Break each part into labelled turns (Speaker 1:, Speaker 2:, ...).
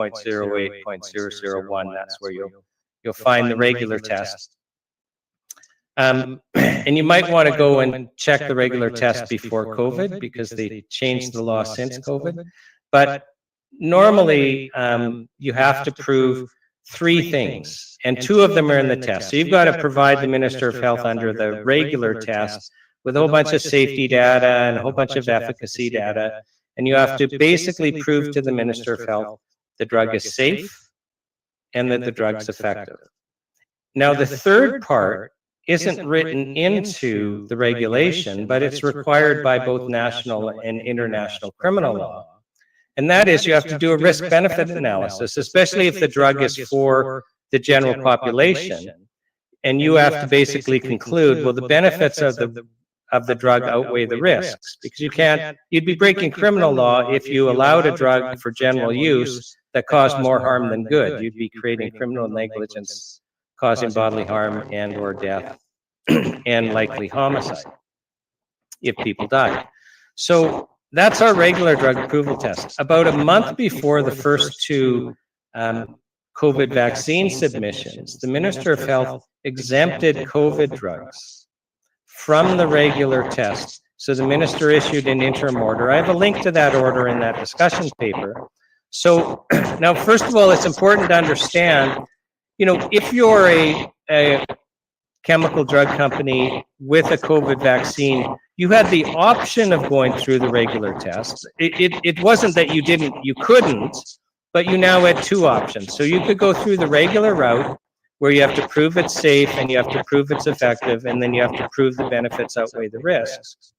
Speaker 1: 0.08, 0.001. That's where you'll find the regular test. And you might want to go and check the regular test before COVID, because they changed the law since COVID. But normally, you have to prove 3 things, and 2 of them are in the test. So you've got to provide the Minister of Health under the regular test with a whole bunch of safety data and a whole bunch of efficacy data. And you have to basically prove to the Minister of Health the drug is safe and that the drug's effective. Now, the third part isn't written into the regulation, but it's required by both national and international criminal law. And that is, you have to do a risk-benefit analysis, especially if the drug is for the general population. And you have to basically conclude, well, the benefits of the drug outweigh the risks, because you'd be breaking criminal law if you allowed a drug for general use that caused more harm than good. You'd be creating criminal negligence, causing bodily harm and or death, and likely homicide if people die. So that's our regular drug approval test. About a month before the first 2 COVID vaccine submissions, the Minister of Health exempted COVID drugs from the regular test. So the minister issued an interim order. I have a link to that order in that discussion paper. So now, first of all, it's important to understand, if you're a chemical drug company with a COVID vaccine, you had the option of going through the regular test. It wasn't that you couldn't, but you now had 2 options. So you could go through the regular route, where you have to prove it's safe and you have to prove it's effective, and then you have to prove the benefits outweigh the risks.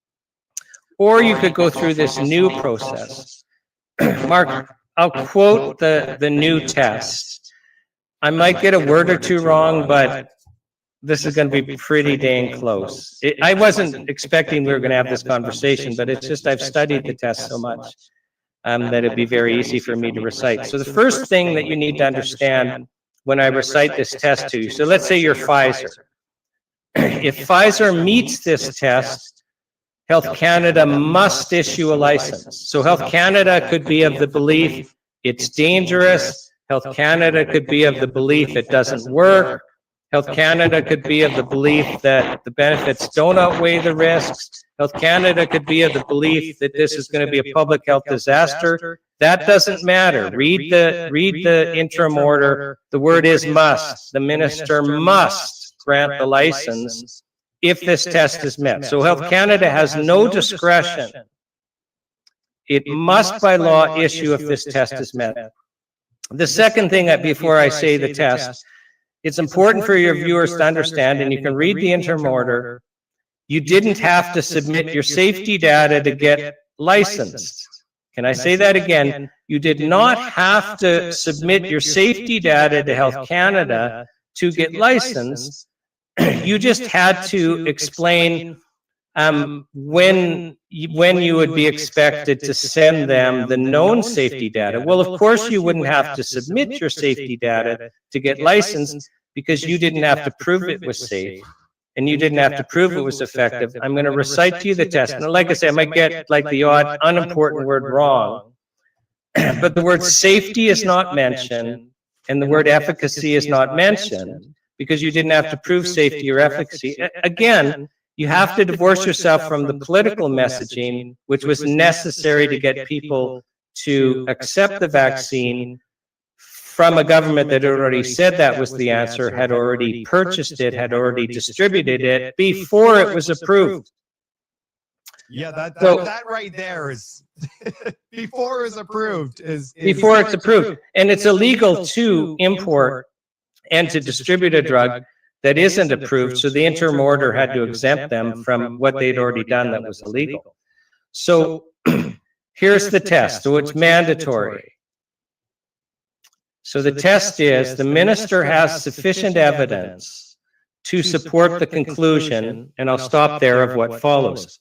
Speaker 1: Or you could go through this new process. Marc, I'll quote the new test. I might get a word or 2 wrong, but this is going to be pretty dang close. I wasn't expecting we were going to have this conversation, but it's just I've studied the test so much that it'd be very easy for me to recite. So the first thing that you need to understand when I recite this test to you, so let's say you're Pfizer. If Pfizer meets this test, Health Canada must issue a license. So Health Canada could be of the belief it's dangerous. Health Canada could be of the belief it doesn't work. Health Canada could be of the belief that the benefits don't outweigh the risks. Health Canada could be of the belief that this is going to be a public health disaster. That doesn't matter. Read the interim order. The word is must. The minister must grant the license if this test is met. So Health Canada has no discretion. It must by law issue if this test is met. The second thing, before I say the test, it's important for your viewers to understand, and you can read the interim order, you didn't have to submit your safety data to get licensed. Can I say that again? You did not have to submit your safety data to Health Canada to get licensed. You just had to explain when you would be expected to send them the known safety data. Well, of course, you wouldn't have to submit your safety data to get licensed, because you didn't have to prove it was safe, and you didn't have to prove it was effective. I'm going to recite to you the test. And like I say, I might get like the odd unimportant word wrong, but the word safety is not mentioned, and the word efficacy is not mentioned, because you didn't have to prove safety or efficacy. Again, you have to divorce yourself from the political messaging, which was necessary to get people to accept the vaccine from a government that had already said that was the answer, had already purchased it, had already distributed it before it was approved.
Speaker 2: Yeah, that right there is before it's approved.
Speaker 1: Before it's approved. And it's illegal to import and to distribute a drug that isn't approved. So the interim order had to exempt them from what they'd already done that was illegal. So here's the test. So it's mandatory. So the test is, the minister has sufficient evidence to support the conclusion, and I'll stop there, of what follows.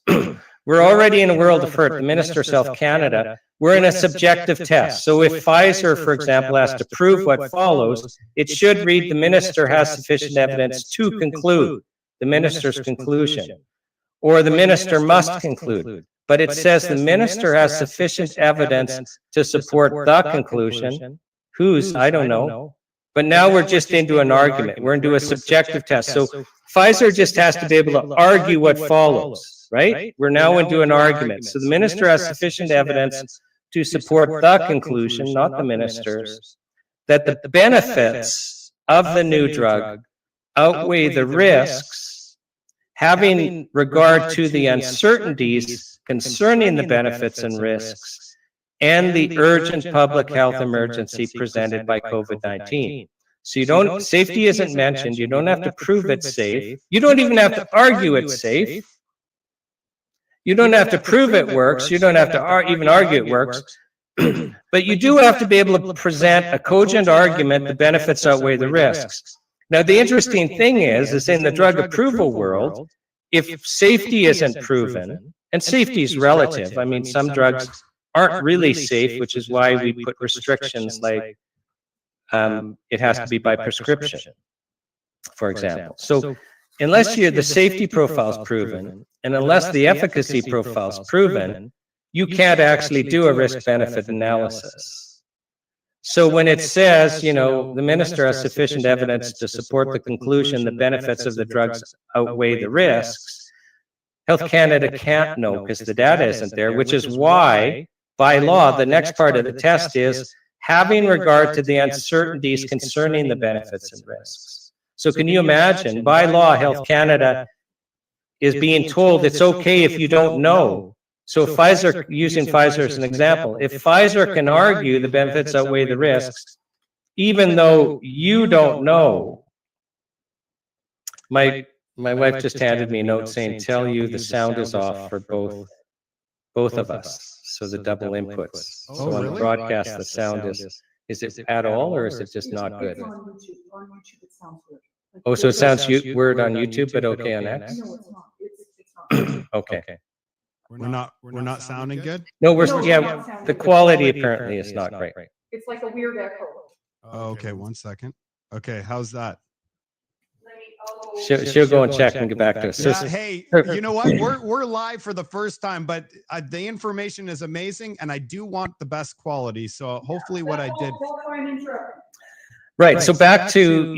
Speaker 1: We're already in a world of hurt. The Minister of Health Canada, we're in a subjective test. So if Pfizer, for example, has to prove what follows, it should read, the minister has sufficient evidence to conclude, the minister's conclusion, or the minister must conclude. But it says the minister has sufficient evidence to support the conclusion. Whose? I don't know. But now we're just into an argument. We're into a subjective test. So Pfizer just has to be able to argue what follows, right? We're now into an argument. So the minister has sufficient evidence to support the conclusion, not the minister's, that the benefits of the new drug outweigh the risks, having regard to the uncertainties concerning the benefits and risks and the urgent public health emergency presented by COVID-19. So safety isn't mentioned. You don't have to prove it's safe. You don't even have to argue it's safe. You don't have to prove it works. You don't have to even argue it works. But you do have to be able to present a cogent argument the benefits outweigh the risks. Now, the interesting thing is in the drug approval world, if safety isn't proven, and safety is relative, I mean, some drugs aren't really safe, which is why we put restrictions like it has to be by prescription, for example. So unless the safety profile is proven, and unless the efficacy profile is proven, you can't actually do a risk-benefit analysis. So when it says, the minister has sufficient evidence to support the conclusion the benefits of the drugs outweigh the risks, Health Canada can't know because the data isn't there, which is why, by law, the next part of the test is having regard to the uncertainties concerning the benefits and risks. So can you imagine, by law, Health Canada is being told it's okay if you don't know. So Pfizer, using Pfizer as an example, if Pfizer can argue the benefits outweigh the risks, even though you don't know, my wife just handed me a note saying, tell you the sound is off for both of us. So the double inputs. So on the broadcast, the sound is it at all, or is it just not good?
Speaker 3: On YouTube it sounds good.
Speaker 1: Oh, so it sounds weird on YouTube, but okay on X?
Speaker 3: No, it's not. It's not.
Speaker 1: Okay.
Speaker 2: We're not sounding good?
Speaker 1: No,
Speaker 3: No,
Speaker 1: the quality apparently is not great.
Speaker 3: It's like a weird echo.
Speaker 2: Oh, okay, 1 second. Okay, how's that?
Speaker 1: She'll go and check and get back to us. So,
Speaker 2: Hey, you know what? We're live for the first time, but the information is amazing, and I do want the best quality. So hopefully, what I did.
Speaker 1: right. So back to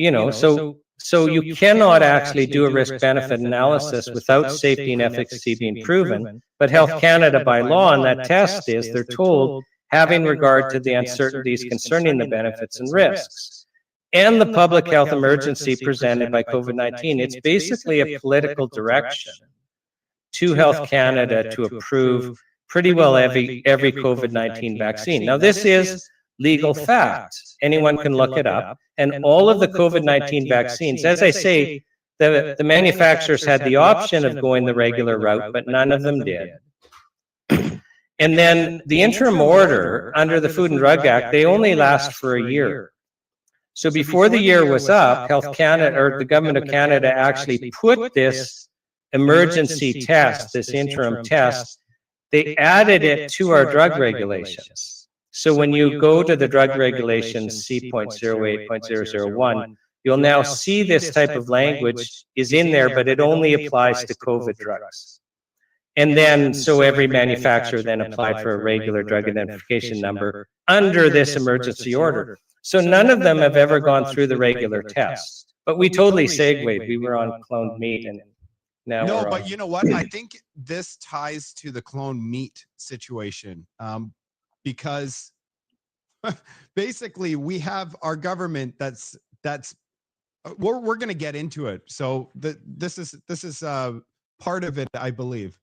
Speaker 1: so you cannot actually do a risk-benefit analysis without safety and efficacy being proven. But Health Canada, by law, on that test they're told having regard to the uncertainties concerning the benefits and risks and the public health emergency presented by COVID-19. It's basically a political direction to Health Canada to approve pretty well every COVID-19 vaccine. Now, this is legal fact. Anyone can look it up. And all of the COVID-19 vaccines, as I say, the manufacturers had the option of going the regular route, but none of them did. And then the interim order under the Food and Drug Act, they only last for a year. So before the year was up, Health Canada, or the government of Canada, actually put this emergency test, this interim test, they added it to our drug regulations. So when you go to the drug regulations C.08.001, you'll now see this type of language is in there, but it only applies to COVID drugs. And then, so every manufacturer then applied for a regular drug identification number under this emergency order. So none of them have ever gone through the regular test. But we totally segued. We were on cloned meat, and now
Speaker 2: no, but you know what? I think this ties to the cloned meat situation, because basically we have our government that's we're going to get into it. So this is part of it, I believe.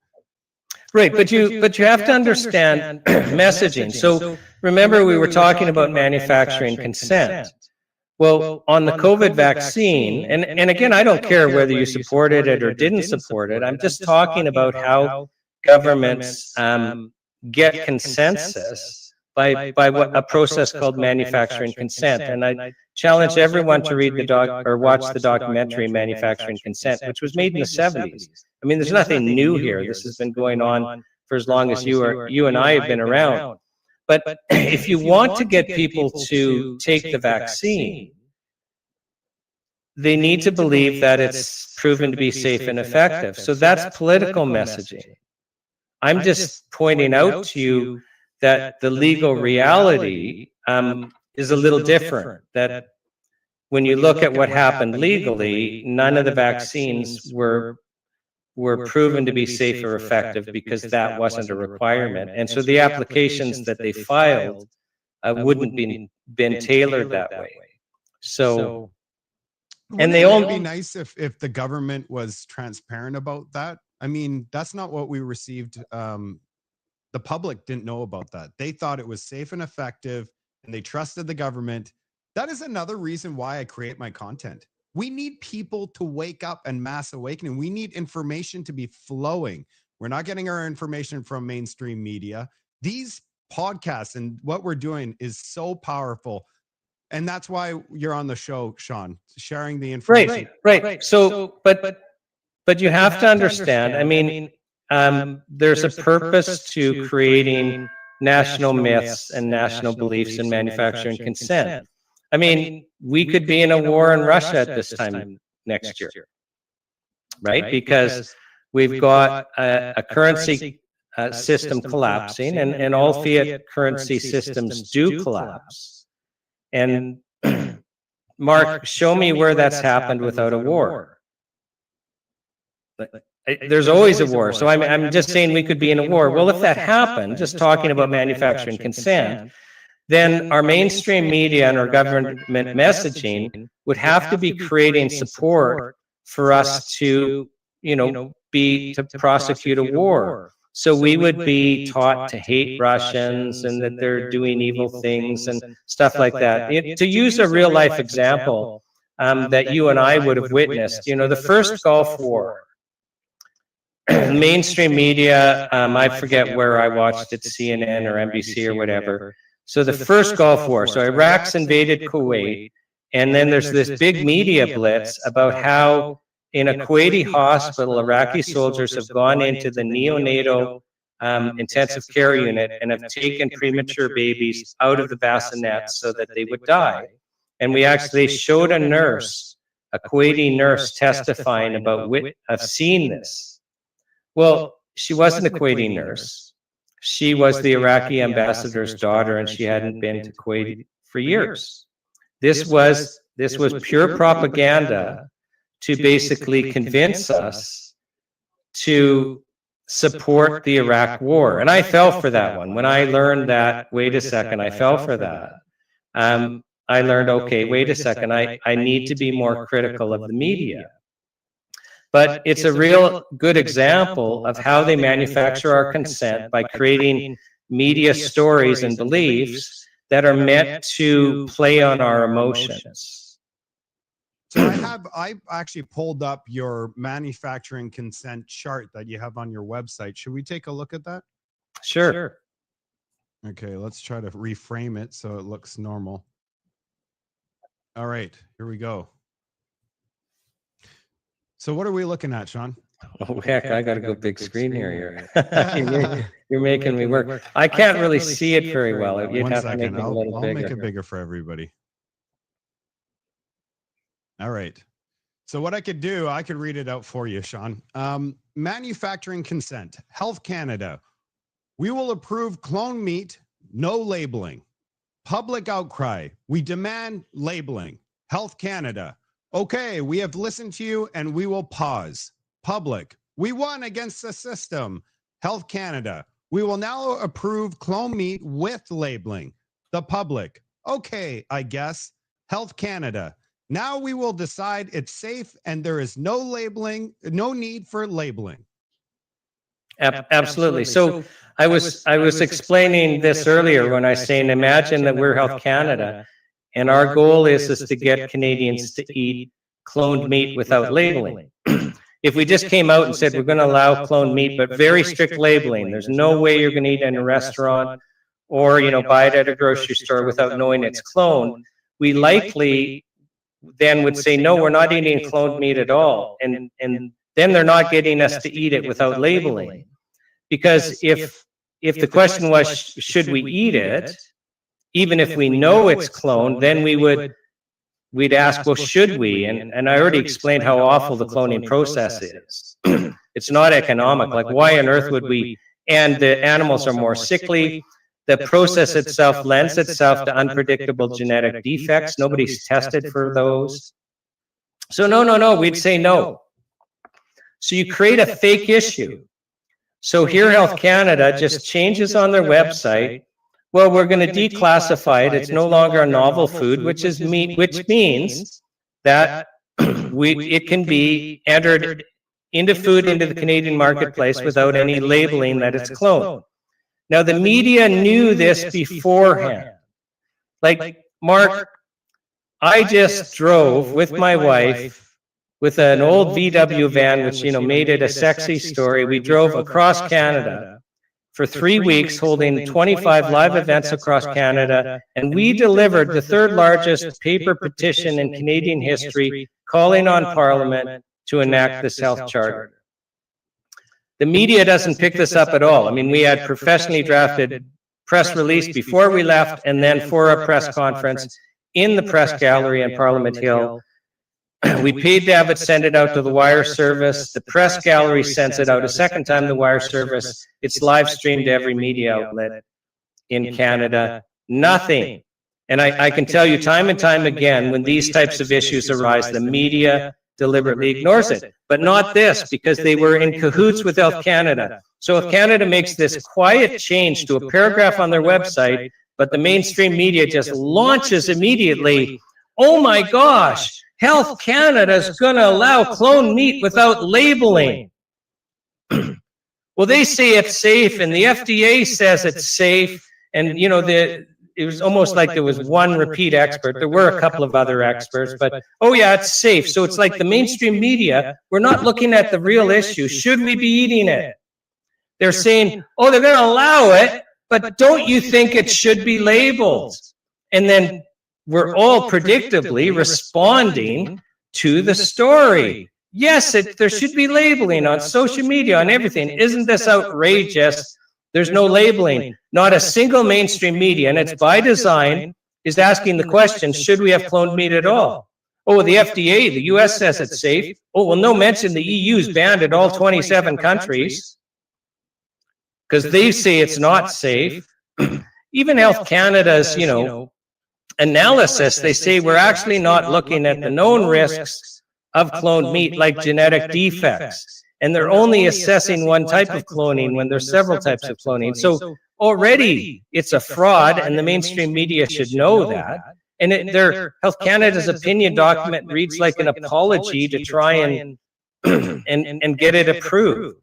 Speaker 1: Right, but you have to understand messaging. So remember, we were talking about manufacturing consent. Well, on the COVID vaccine, and again, I don't care whether you supported it or didn't support it. I'm just talking about how governments get consensus by what a process called manufacturing consent. And I challenge everyone to read watch the documentary Manufacturing Consent, which was made in the 70s. I mean, there's nothing new here. This has been going on for as long as you and I have been around. But if you want to get people to take the vaccine, they need to believe that it's proven to be safe and effective. So that's political messaging. I'm just pointing out to you that the legal reality is a little different. That when you look at what happened legally, none of the vaccines were proven to be safe or effective because that wasn't a requirement. And so the applications that they filed wouldn't been tailored that way. So, and they all
Speaker 2: would be nice if the government was transparent about that. I mean, that's not what we received. The public didn't know about that. They thought it was safe and effective, and they trusted the government. That is another reason why I create my content. We need people to wake up and mass awakening. We need information to be flowing. We're not getting our information from mainstream media. These podcasts and what we're doing is so powerful. And that's why you're on the show, Shawn, sharing the information.
Speaker 1: Right. So, but you have to understand, I mean, there's a purpose to creating national myths and national beliefs in manufacturing consent. I mean, we could be in a war in Russia at this time next year, right? Because we've got a currency system collapsing, and all fiat currency systems do collapse. And Marc, show me where that's happened without a war. There's always a war. So I'm just saying we could be in a war. Well, if that happened, just talking about manufacturing consent, then our mainstream media and our government messaging would have to be creating support for us to, to prosecute a war. So we would be taught to hate Russians and that they're doing evil things and stuff like that. To use a real life example that you and I would have witnessed, the first Gulf War, mainstream media, I forget where I watched it, CNN or NBC or whatever. So the first Gulf War, so Iraq's invaded Kuwait, and then there's this big media blitz about how in a Kuwaiti hospital, Iraqi soldiers have gone into the neonatal intensive care unit and have taken premature babies out of the bassinets so that they would die. And we actually showed a nurse, a Kuwaiti nurse, testifying about of seeing this. Well, she wasn't a Kuwaiti nurse. She was the Iraqi ambassador's daughter, and she hadn't been to Kuwait for years. This was pure propaganda to basically convince us to support the Iraq war. And I fell for that one. When I learned that, wait a second, I fell for that. I learned, okay, wait a second, I need to be more critical of the media. But it's a real good example of how they manufacture our consent by creating media stories and beliefs that are meant to play on our emotions.
Speaker 2: So I actually pulled up your manufacturing consent chart that you have on your website. Should we take a look at that?
Speaker 1: Sure.
Speaker 2: Okay, let's try to reframe it so it looks normal. All right, here we go. So what are we looking at, Shawn?
Speaker 1: Oh, heck, I got to go big screen here. You're making me work. I can't really see it very well. You'd have to make it a little bigger.
Speaker 2: I'll make it bigger for everybody. All right. So what I could do, I could read it out for you, Shawn. Manufacturing consent. Health Canada. We will approve clone meat, no labeling. Public outcry. We demand labeling. Health Canada. Okay, we have listened to you and we will pause. Public. We won against the system. Health Canada. We will now approve clone meat with labeling. The public. Okay, I guess. Health Canada. Now we will decide it's safe and there is no labeling, no need for labeling.
Speaker 1: Absolutely. So I was explaining this earlier when I was saying, imagine that we're Health Canada and our goal is to get Canadians to eat cloned meat without labeling. If we just came out and said we're going to allow cloned meat, but very strict labeling, there's no way you're going to eat in a restaurant or buy it at a grocery store without knowing it's cloned, we likely then would say, no, we're not eating cloned meat at all. And then they're not getting us to eat it without labeling. Because if the question was, should we eat it, even if we know it's cloned, then we'd ask, well, should we? And I already explained how awful the cloning process is. It's not economic. Like, why on earth would we? And the animals are more sickly. the process itself lends itself to unpredictable genetic defects. Nobody's tested for those. So no, we'd say no. So you create a fake issue. So here Health Canada just changes on their website, well, we're going to declassify it. It's no longer a novel food, which means that it can be entered into the Canadian marketplace without any labeling that it's cloned. Now, the media knew this beforehand. Like, Marc, I just drove with my wife with an old VW van, which, made it a sexy story. We drove across Canada for 3 weeks, holding 25 live events across Canada, and we delivered the third largest paper petition in Canadian history, calling on Parliament to enact this health charter. The media doesn't pick this up at all. I mean, we had professionally drafted press release before we left, and then for a press conference in the press gallery in Parliament Hill. We paid to have it send it out to the wire service. The press gallery sends it out a second time, the wire service. It's live streamed to every media outlet in Canada. Nothing. And I can tell you time and time again, when these types of issues arise, the media deliberately ignores it. But not this, because they were in cahoots with Health Canada. So if Canada makes this quiet change to a paragraph on their website, but the mainstream media just launches immediately, oh my gosh, Health Canada is going to allow cloned meat without labeling. Well, they say it's safe, and the FDA says it's safe, and it was almost like there was one repeat expert. There were a couple of other experts, but oh yeah, it's safe. So it's like the mainstream media, we're not looking at the real issue. Should we be eating it? They're saying, oh, they're going to allow it, but don't you think it should be labeled? And then we're all predictably responding to the story. Yes, there should be labeling on social media, on everything. Isn't this outrageous? There's no labeling. Not a single mainstream media, and it's by design, is asking the question, should we have cloned meat at all? Oh, the FDA, the US says it's safe. Oh, well, no mention the EU's banned at all 27 countries because they say it's not safe. Even Health Canada's, analysis, they say we're actually not looking at the known risks of cloned meat like genetic defects. And they're only assessing one type of cloning when there's several types of cloning. So already it's a fraud, and the mainstream media should know that. And their Health Canada's opinion document reads like an apology to try and get it approved.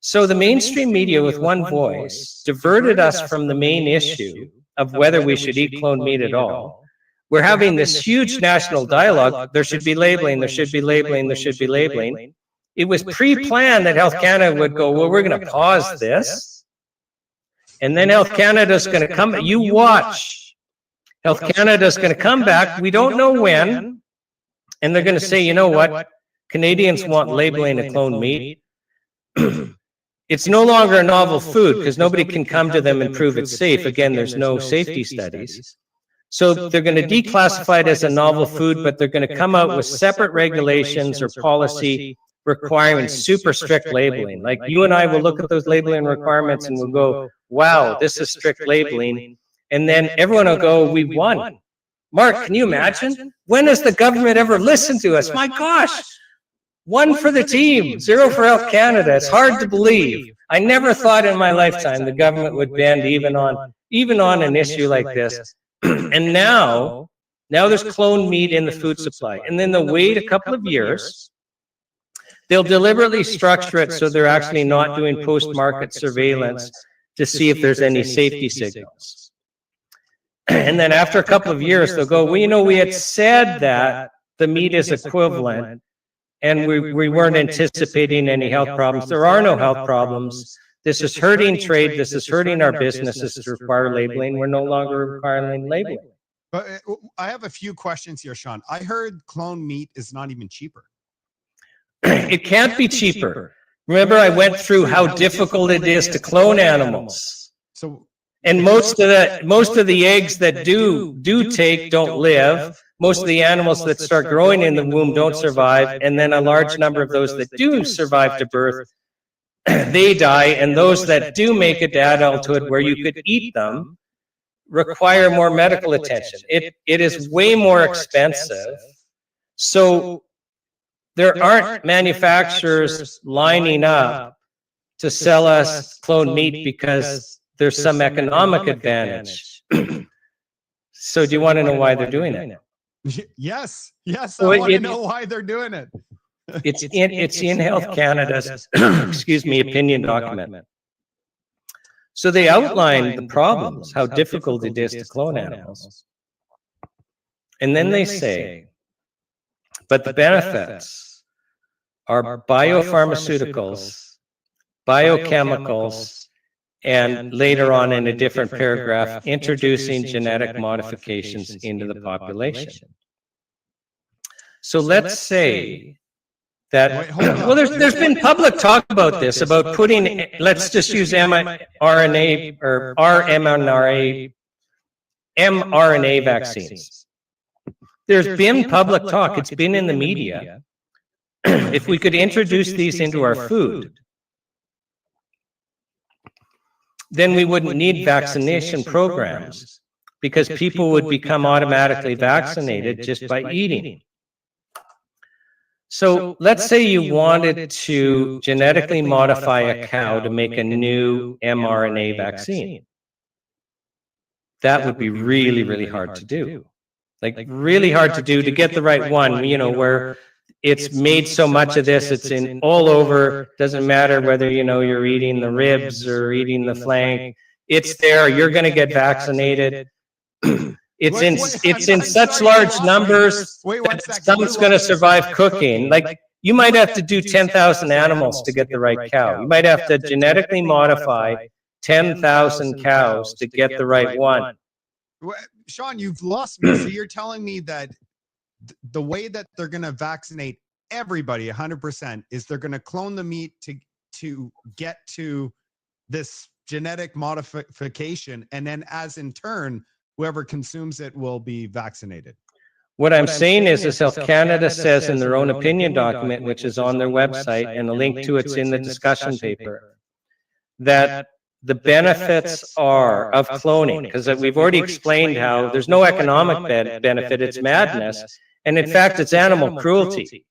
Speaker 1: So the mainstream media with one voice diverted us from the main issue of whether we should eat cloned meat at all. We're having this huge national dialogue. There should be labeling, there should be labeling, there should be labeling. It was pre-planned that Health Canada would go, well, we're going to pause this. And then Health Canada's going to come, you watch. Health Canada's going to come back, we don't know when, and they're going to say, you know what, Canadians want labeling of cloned meat. It's no longer a novel food because nobody can come to them and prove it's safe. Again, there's no safety studies. So they're going to declassify it as a novel food, but they're going to come out with separate regulations or policy requiring super strict labeling. Like you and I will look at those labeling requirements and we'll go, wow, this is strict labeling. And then everyone will go, we won. Marc, can you imagine? When has the government ever listened to us? My gosh. 1 for the team, 0 for Health Canada. It's hard to believe. I never thought in my lifetime the government would bend even on an issue like this. And now there's cloned meat in the food supply. And then they'll wait a couple of years. They'll deliberately structure it so they're actually not doing post-market surveillance to see if there's any safety signals. And then after a couple of years, they'll go, well, we had said that the meat is equivalent. And we weren't anticipating any health problems. There are no health problems. This is hurting trade. This is hurting our businesses to require labeling. We're no longer requiring labeling.
Speaker 2: But I have a few questions here, Shawn. I heard cloned meat is not even cheaper.
Speaker 1: It can't be cheaper. Remember, I went through how difficult it is to clone animals. And most of the eggs that do take don't live. Most of the animals that start growing in the womb don't survive, and then a large number of those that do survive to birth, they die, and those that do make it to adulthood where you could eat them, require more medical attention. It is way more expensive. So there aren't manufacturers lining up to sell us cloned meat because there's some economic advantage. So do you want to know why they're doing it?
Speaker 2: Yes, yes,
Speaker 1: Well,
Speaker 2: I want to know why they're doing it.
Speaker 1: It's in Health Canada's, excuse me, opinion document. So they outline the problems, how difficult it is to clone animals. And then they say, but the benefits are biopharmaceuticals, biochemicals, and later on in a different paragraph, introducing genetic modifications into the population. So let's say that, well, there's been public talk about this, about putting, let's just use mRNA or mRNA vaccines. There's been public talk, it's been in the media. If we could introduce these into our food, then we wouldn't need vaccination programs because people would become automatically vaccinated just by eating. So let's say you wanted to genetically modify a cow to make a new mRNA vaccine. That would be really, really hard to do. Like really hard to do to get the right one, you know, where it's made so much of this, it's in all over, doesn't matter whether, you know, you're eating the ribs or eating the flank, it's there, you're going to get vaccinated. It's in such large numbers that some's going to survive cooking. Like you might have to do 10,000 animals to get the right cow. You might have to genetically modify 10,000 cows to get the right one.
Speaker 2: Shawn, you've lost me. So you're telling me that the way that they're going to vaccinate everybody 100% is they're going to clone the meat to get to this genetic modification, and then as in turn, whoever consumes it will be vaccinated.
Speaker 1: What I'm saying is Health Canada says in their own opinion document, which is on their website, and a link to it's in the discussion paper, that the benefits are of cloning, because we've already explained how there's no economic benefit, it's madness, and in fact, it's animal cruelty.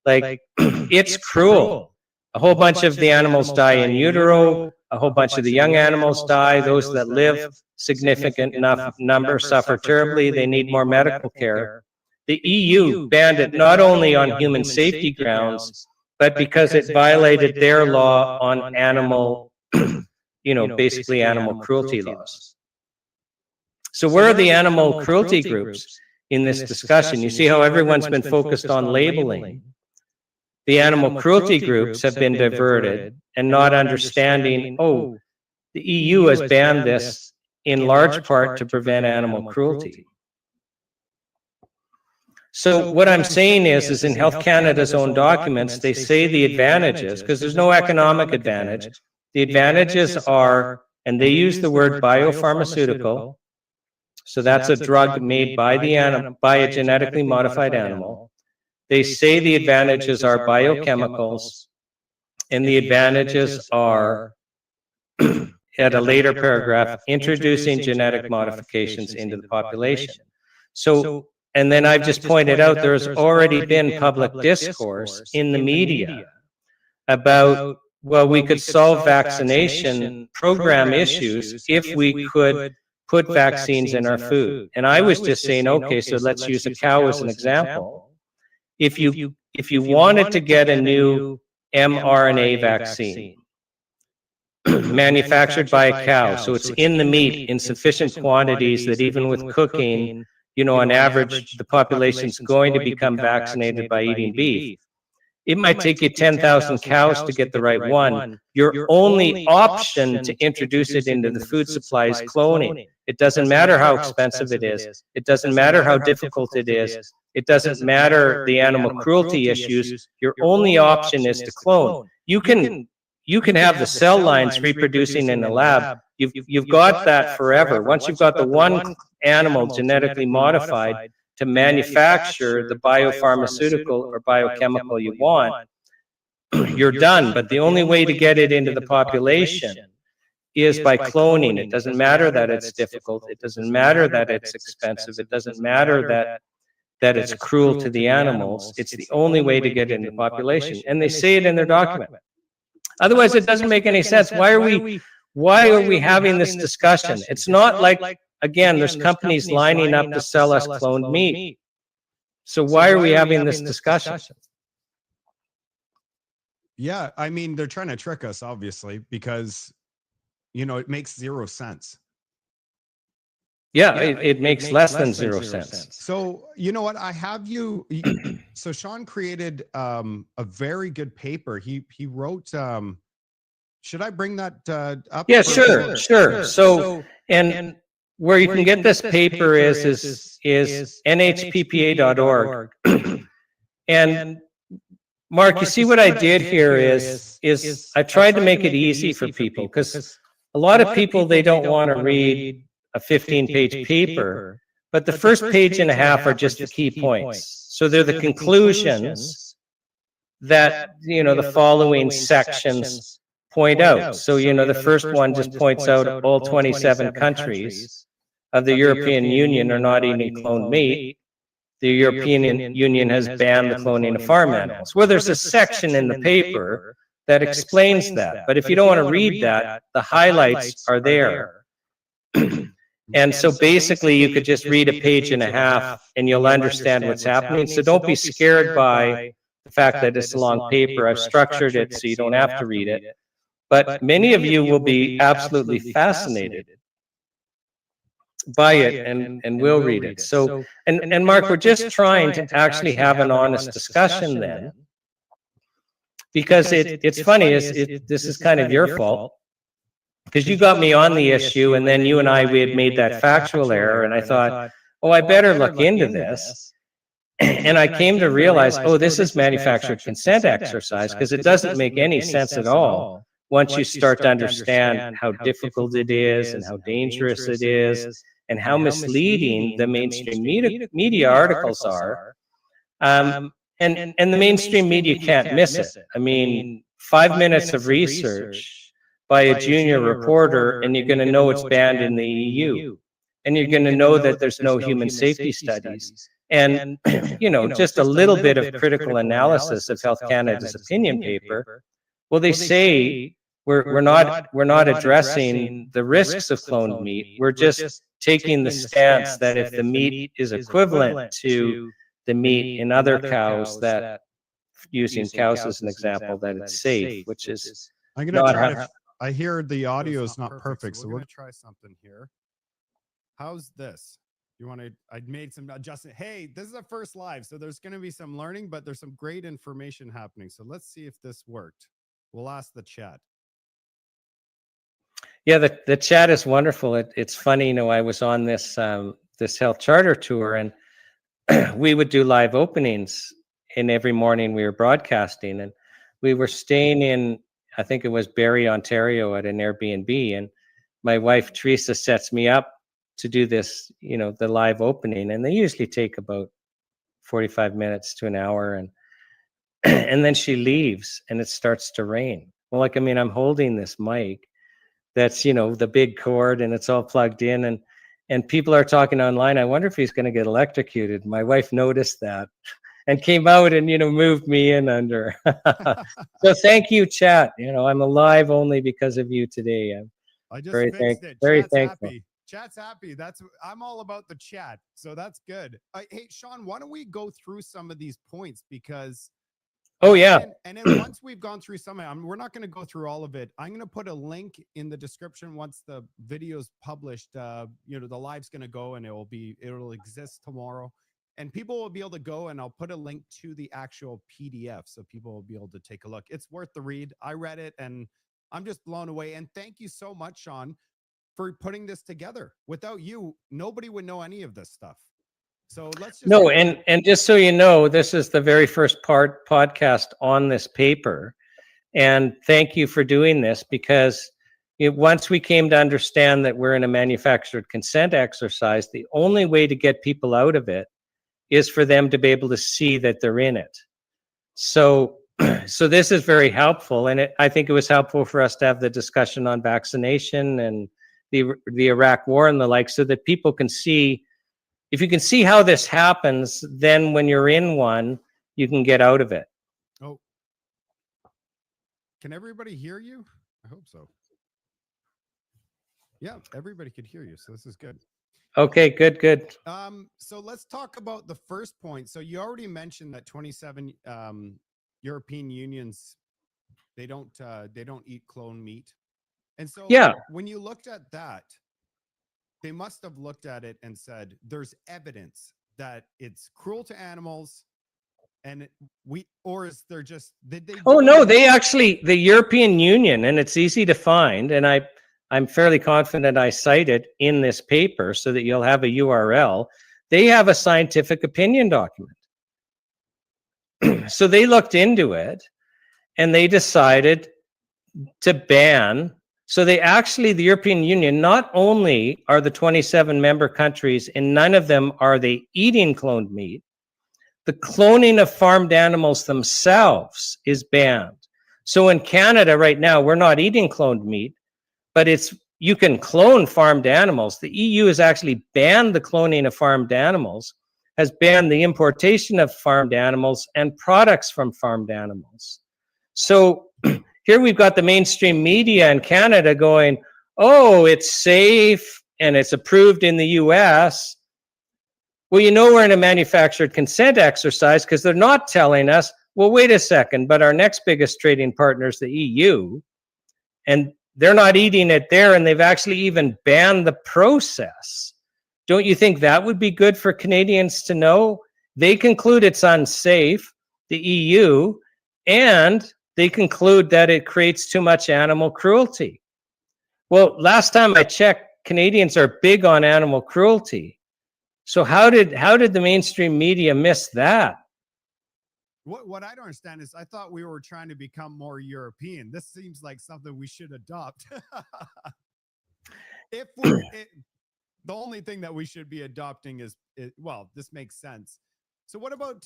Speaker 1: Like, it's cruel. A whole bunch of the animals die in utero, a whole bunch of the young animals die, those that live significant enough number suffer terribly, they need more medical care. The EU banned it not only on human safety grounds, but because it violated their law on animal, you know, basically animal cruelty laws. So where are the animal cruelty groups in this discussion? You see how everyone's been focused on labeling. The animal cruelty groups have been diverted and not understanding, oh, the EU has banned this in large part to prevent animal cruelty. So what I'm saying is in Health Canada's own documents, they say the advantages, because there's no economic advantage. The advantages are, and they use the word biopharmaceutical, so that's a drug made by the animal, by a genetically modified animal. They say the advantages are biochemicals, and the advantages are, at a later paragraph, introducing genetic modifications into the population. So, and then I've just pointed out there's already been public discourse in the media about, well, we could solve vaccination program issues if we could put vaccines in our food. And I was just saying, okay, so let's use a cow as an example. If you wanted to get a new mRNA vaccine manufactured by a cow, so it's in the meat in sufficient quantities that even with cooking, you know, on average, the population's going to become vaccinated by eating beef. It might take you 10,000 cows to get the right one. Your only option to introduce it into the food supply is cloning. It doesn't matter how expensive it is. It doesn't matter how difficult it is. It doesn't matter the animal cruelty issues. Your only option is to clone. You can have the cell lines reproducing in the lab. You've got that forever. Once you've got the one animal genetically modified to manufacture the biopharmaceutical or biochemical you want, you're done. But the only way to get it into the population is by cloning. It doesn't matter that it's difficult. It doesn't matter that it's expensive. It doesn't matter that it's cruel to the animals. It's the only way to get into population. And they say it in their document. Otherwise, it doesn't make any sense. Why are we having this discussion? It's not like, again, there's companies lining up to sell us cloned meat. So why are we having this discussion?
Speaker 2: Yeah, I mean, they're trying to trick us, obviously, because, you know, it makes zero sense.
Speaker 1: Yeah, it makes less than zero sense.
Speaker 2: So, you know what? I have you. So Shawn created a very good paper. He wrote, should I bring that up?
Speaker 1: Yeah, sure. So, and where you can get this paper is nhppa.org. And Marc, you see what I did here is I tried to make it easy for people, because a lot of people, they don't want to read a 15-page paper, but the first page and a half are just the key points. So they're the conclusions that, you know, the following sections point out. So, you know, the first one just points out all 27 countries of the European Union are not eating cloned meat. The European Union has banned the cloning of farm animals. Well, there's a section in the paper that explains that. But if you don't want to read that, the highlights are there. And so basically you could just read a page and a half and you'll understand what's happening. So don't be scared by the fact that it's a long paper. I've structured it so you don't have to read it. But many of you will be absolutely fascinated by it and will read it. So, and Marc, we're just trying to actually have an honest discussion then. Because it's funny, this is kind of your fault. Because you got me on the issue, and then you and we had made that factual error, and I thought, oh, I better look into this. And I came to realize, oh, this is manufactured consent exercise, because it doesn't make any sense at all once you start to understand how difficult it is and how dangerous it is and how misleading the mainstream media articles are. And the mainstream media can't miss it. I mean, 5 minutes of research by a junior reporter, and you're going to know it's banned in the EU. And you're going to know that there's no human safety studies. And, you know, just a little bit of critical analysis of Health Canada's opinion paper. Well, they say we're not addressing the risks of cloned meat. We're just taking the stance that if the meat is equivalent to the meat in other cows, that, using cows as an example, that it's safe, which is
Speaker 2: I'm going to try to, I hear the audio is not perfect, so we're going to try something here. How's this? You want to, I made some adjustment. Hey, this is a first live, so there's going to be some learning, but there's some great information happening. So let's see if this worked. We'll ask the chat.
Speaker 1: Yeah, the chat is wonderful. It's funny, you know, I was on this this health charter tour, and we would do live openings, and every morning we were broadcasting, and we were staying in, I think it was Barrie, Ontario, at an Airbnb, and my wife Teresa sets me up to do this, you know, the live opening, and they usually take about 45 minutes to an hour, and and then she leaves, and it starts to rain. Well, like, I mean, I'm holding this mic that's, you know, the big cord, and it's all plugged in, and people are talking online. I wonder if he's going to get electrocuted. My wife noticed that and came out and, you know, moved me in under. So thank you, chat. You know, I'm alive only because of you today.
Speaker 2: I just
Speaker 1: very
Speaker 2: fixed it.
Speaker 1: very
Speaker 2: Chat's
Speaker 1: thankful.
Speaker 2: Happy. Chat's happy. I'm all about the chat, so that's good. Hey, Shawn, why don't we go through some of these points, because
Speaker 1: oh yeah,
Speaker 2: and then once we've gone through some of them, we're not going to go through all of it. I'm going to put a link in the description once the video's published. You know, the live's going to go, and it'll exist tomorrow, and people will be able to go, and I'll put a link to the actual PDF so people will be able to take a look. It's worth the read. I read it, and I'm just blown away. And thank you so much, Shawn, for putting this together. Without you, nobody would know any of this stuff. So let's just
Speaker 1: and just so you know, this is the very first podcast on this paper, and thank you for doing this, because once we came to understand that we're in a manufactured consent exercise, the only way to get people out of it is for them to be able to see that they're in it. So So this is very helpful, and I think it was helpful for us to have the discussion on vaccination and the Iraq war and the like, so that people can see, if you can see how this happens, then when you're in one, you can get out of it.
Speaker 2: Oh, can everybody hear you? I hope so. Yeah, everybody could hear you, so this is good.
Speaker 1: Okay, good.
Speaker 2: So let's talk about the first point. So you already mentioned that 27 European unions, they don't eat clone meat. And so
Speaker 1: Yeah.
Speaker 2: when you looked at that, they must have looked at it and said, there's evidence that it's cruel to animals, and or is there just, did they?
Speaker 1: Oh no, they actually, the European Union, and it's easy to find, and I'm fairly confident I cite it in this paper so that you'll have a URL. They have a scientific opinion document. So they looked into it and they decided to ban. So they actually, the European Union, not only are the 27 member countries, and none of them are they eating cloned meat, the cloning of farmed animals themselves is banned. So in Canada right now, we're not eating cloned meat, but you can clone farmed animals. The EU has actually banned the cloning of farmed animals, has banned the importation of farmed animals and products from farmed animals. So here we've got the mainstream media in Canada going, oh, it's safe and it's approved in the US. Well, you know, we're in a manufactured consent exercise, because they're not telling us, well, wait a second, but our next biggest trading partner is the EU, and they're not eating it there, and they've actually even banned the process. Don't you think that would be good for Canadians to know? They conclude it's unsafe, the EU, and they conclude that it creates too much animal cruelty. Well, last time I checked, Canadians are big on animal cruelty. So how did the mainstream media miss that?
Speaker 2: What I don't understand is, I thought we were trying to become more European. This seems like something we should adopt. The only thing that we should be adopting is, well, this makes sense. So what about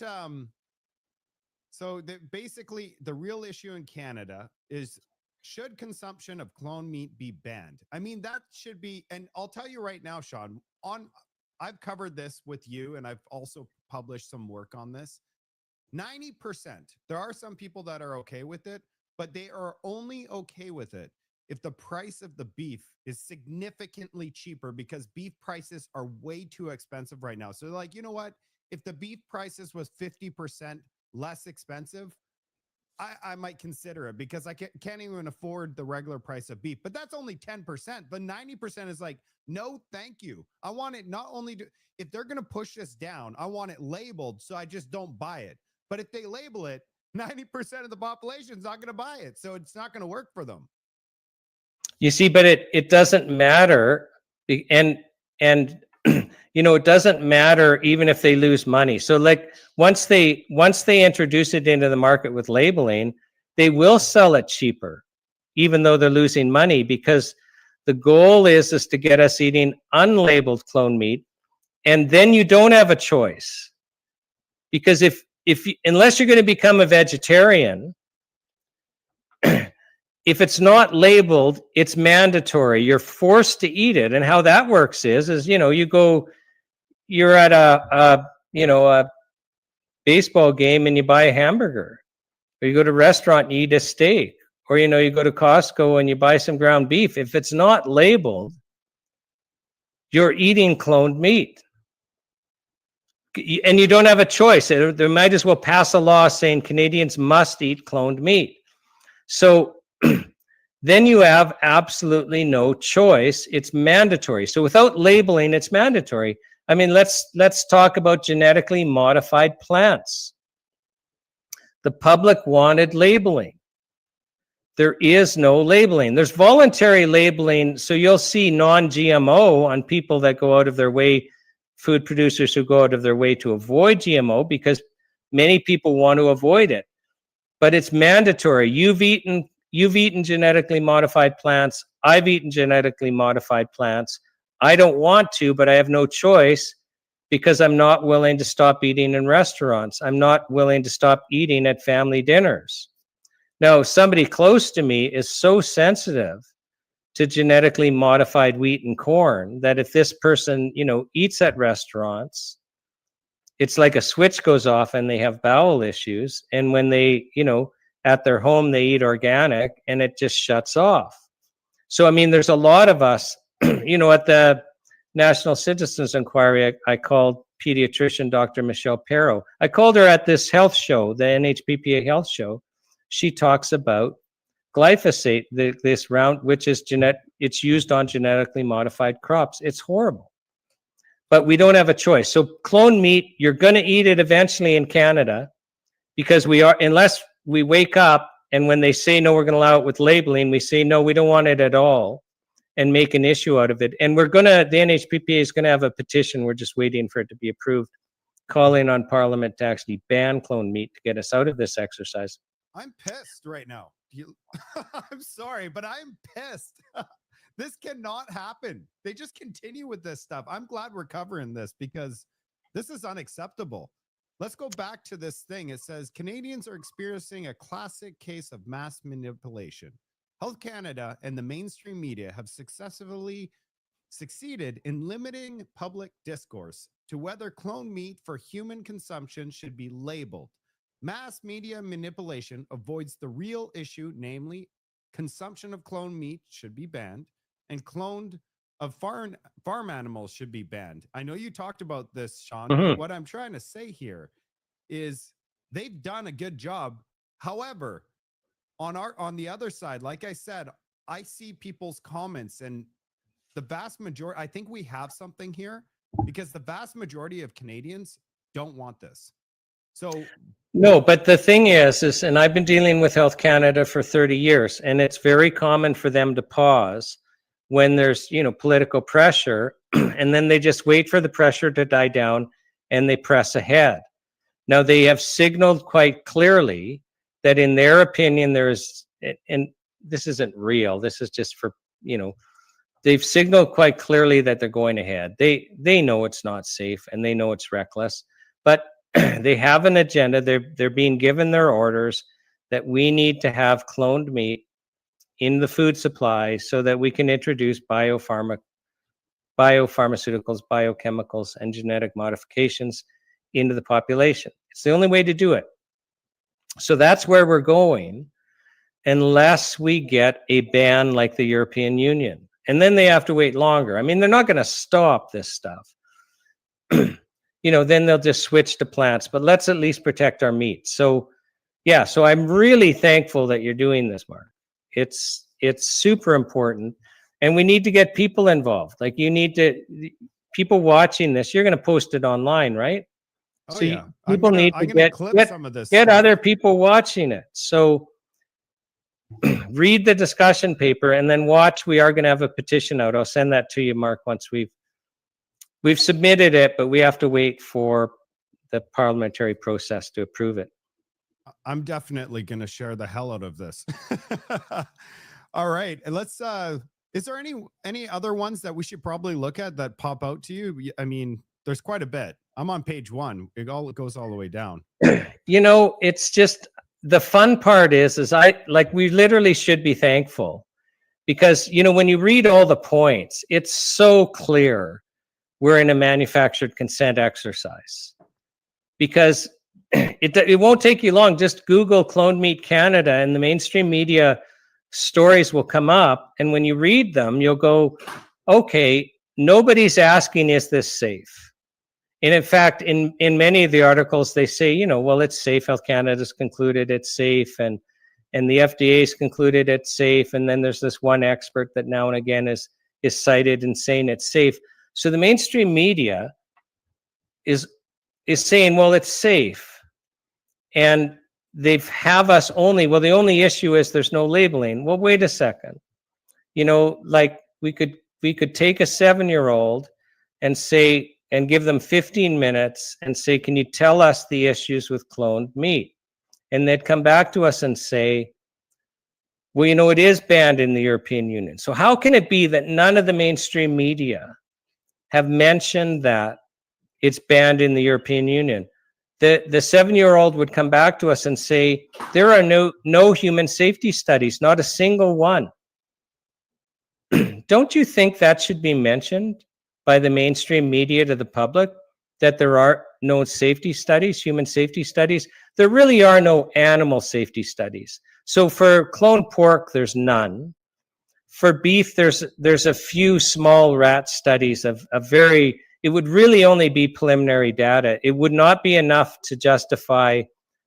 Speaker 2: basically the real issue in Canada is, should consumption of clone meat be banned? I mean, that should be, and I'll tell you right now, Shawn, I've covered this with you, and I've also published some work on this. 90%, there are some people that are okay with it, but they are only okay with it if the price of the beef is significantly cheaper, because beef prices are way too expensive right now. So like, you know what? If the beef prices was 50% less expensive, I might consider it, because I can't even afford the regular price of beef. But that's only 10%. But 90% is like, no, thank you. I want it not only to, if they're going to push this down, I want it labeled so I just don't buy it. But if they label it, 90% of the population is not going to buy it. So it's not going to work for them.
Speaker 1: You see, but it doesn't matter. And you know, it doesn't matter even if they lose money. So like once they introduce it into the market with labeling, they will sell it cheaper, even though they're losing money, because the goal is to get us eating unlabeled clone meat. And then you don't have a choice, because unless you're going to become a vegetarian, if it's not labeled, it's mandatory. You're forced to eat it. And how that works is, you know, you're at a baseball game and you buy a hamburger, or you go to a restaurant and you eat a steak, or, you know, you go to Costco and you buy some ground beef. If it's not labeled, you're eating cloned meat. And you don't have a choice. They might as well pass a law saying Canadians must eat cloned meat. So then you have absolutely no choice. It's mandatory. So without labeling, it's mandatory. I mean, let's talk about genetically modified plants. The public wanted labeling. There is no labeling. There's voluntary labeling. So you'll see non-GMO on people that go out of their way, food producers who go out of their way to avoid GMO, because many people want to avoid it. But it's mandatory. You've eaten genetically modified plants. I've eaten genetically modified plants. I don't want to, but I have no choice. because I'm not willing to stop eating in restaurants. I'm not willing to stop eating at family dinners. Now, somebody close to me is so sensitive to genetically modified wheat and corn that if this person, eats at restaurants, it's like a switch goes off and they have bowel issues. And when they, at their home, they eat organic and it just shuts off. So, I mean, there's a lot of us, at the National Citizens Inquiry, I called pediatrician Dr. Michelle Perro. I called her at this health show, the NHPPA health show. She talks about glyphosate, this round, which is it's used on genetically modified crops. It's horrible, but we don't have a choice. So cloned meat, you're going to eat it eventually in Canada, because unless we wake up and when they say no, we're going to allow it with labeling, we say no, we don't want it at all, and make an issue out of it. And the NHPPA is going to have a petition. We're just waiting for it to be approved, calling on Parliament to actually ban cloned meat to get us out of this exercise.
Speaker 2: I'm pissed right now. I'm sorry, but I'm pissed. This cannot happen. They just continue with this stuff. I'm glad we're covering this because this is unacceptable. Let's go back to this thing. It says Canadians are experiencing a classic case of mass manipulation. Health Canada and the mainstream media have successfully succeeded in limiting public discourse to whether cloned meat for human consumption should be labeled. Mass media manipulation avoids the real issue, namely consumption of cloned meat should be banned and cloned of farm animals should be banned. I know you talked about this, Shawn. But what I'm trying to say here is they've done a good job. However, on the other side, like I said, I see people's comments and the vast majority, I think we have something here because the vast majority of Canadians don't want this. So
Speaker 1: no, but the thing is, and I've been dealing with Health Canada for 30 years, and it's very common for them to pause when there's, political pressure, and then they just wait for the pressure to die down and they press ahead. Now, they have signaled quite clearly that in their opinion, and this isn't real, this is just for, they've signaled quite clearly that they're going ahead. They know it's not safe and they know it's reckless, but they have an agenda. They're being given their orders that we need to have cloned meat in the food supply so that we can introduce biopharmaceuticals, biochemicals, and genetic modifications into the population. It's the only way to do it. So that's where we're going, unless we get a ban like the European Union. And then they have to wait longer. I mean, they're not going to stop this stuff. Then they'll just switch to plants, but let's at least protect our meat. So yeah, so I'm really thankful that you're doing this, Marc. It's super important, and we need to get people involved. Like people watching this, you're going to post it online, right?
Speaker 2: Oh,
Speaker 1: so
Speaker 2: yeah.
Speaker 1: People need to get
Speaker 2: some of this.
Speaker 1: Get other people watching it. So read the discussion paper and then watch. We are going to have a petition out. I'll send that to you, Marc, once we've submitted it, but we have to wait for the parliamentary process to approve it.
Speaker 2: I'm definitely going to share the hell out of this. All right. And let's, is there any other ones that we should probably look at that pop out to you? I mean, there's quite a bit. I'm on page 1. It goes all the way down.
Speaker 1: It's just, the fun part is we literally should be thankful because, when you read all the points, it's so clear we're in a manufactured consent exercise, because it won't take you long. Just Google cloned meat Canada and the mainstream media stories will come up. And when you read them, you'll go, okay, nobody's asking, is this safe? And in fact, in many of the articles, they say, well, it's safe. Health Canada's concluded it's safe. And the FDA's concluded it's safe. And then there's this one expert that now and again is cited and saying it's safe. So the mainstream media is saying, well, it's safe. And they have us only, well, the only issue is there's no labeling. Well, wait a second. Like we could take a 7-year-old and say, and give them 15 minutes and say, can you tell us the issues with cloned meat? And they'd come back to us and say, well, it is banned in the European Union. So how can it be that none of the mainstream media have mentioned that it's banned in the European Union. The 7-year-old would come back to us and say, there are no human safety studies, not a single one. Don't you think that should be mentioned by the mainstream media to the public, that there are no safety studies, human safety studies? There really are no animal safety studies. So for cloned pork, there's none. For beef, there's a few small rat studies of very, it would really only be preliminary data. It would not be enough to justify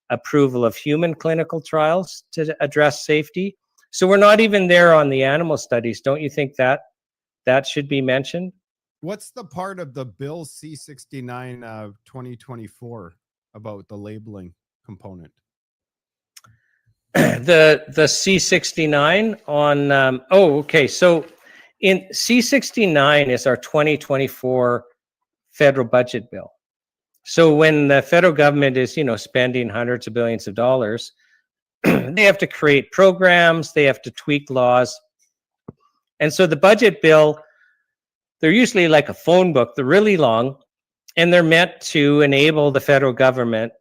Speaker 1: approval of human clinical trials to address safety. So we're not even there on the animal studies. Don't you think that should be mentioned?
Speaker 2: What's the part of the Bill C-69 of 2024 about the labeling component?
Speaker 1: The C-69 on, okay. So in C-69 is our 2024 federal budget bill. So when the federal government is, spending hundreds of billions of dollars, they have to create programs, they have to tweak laws. And so the budget bill, they're usually like a phone book, they're really long, and they're meant to enable the federal government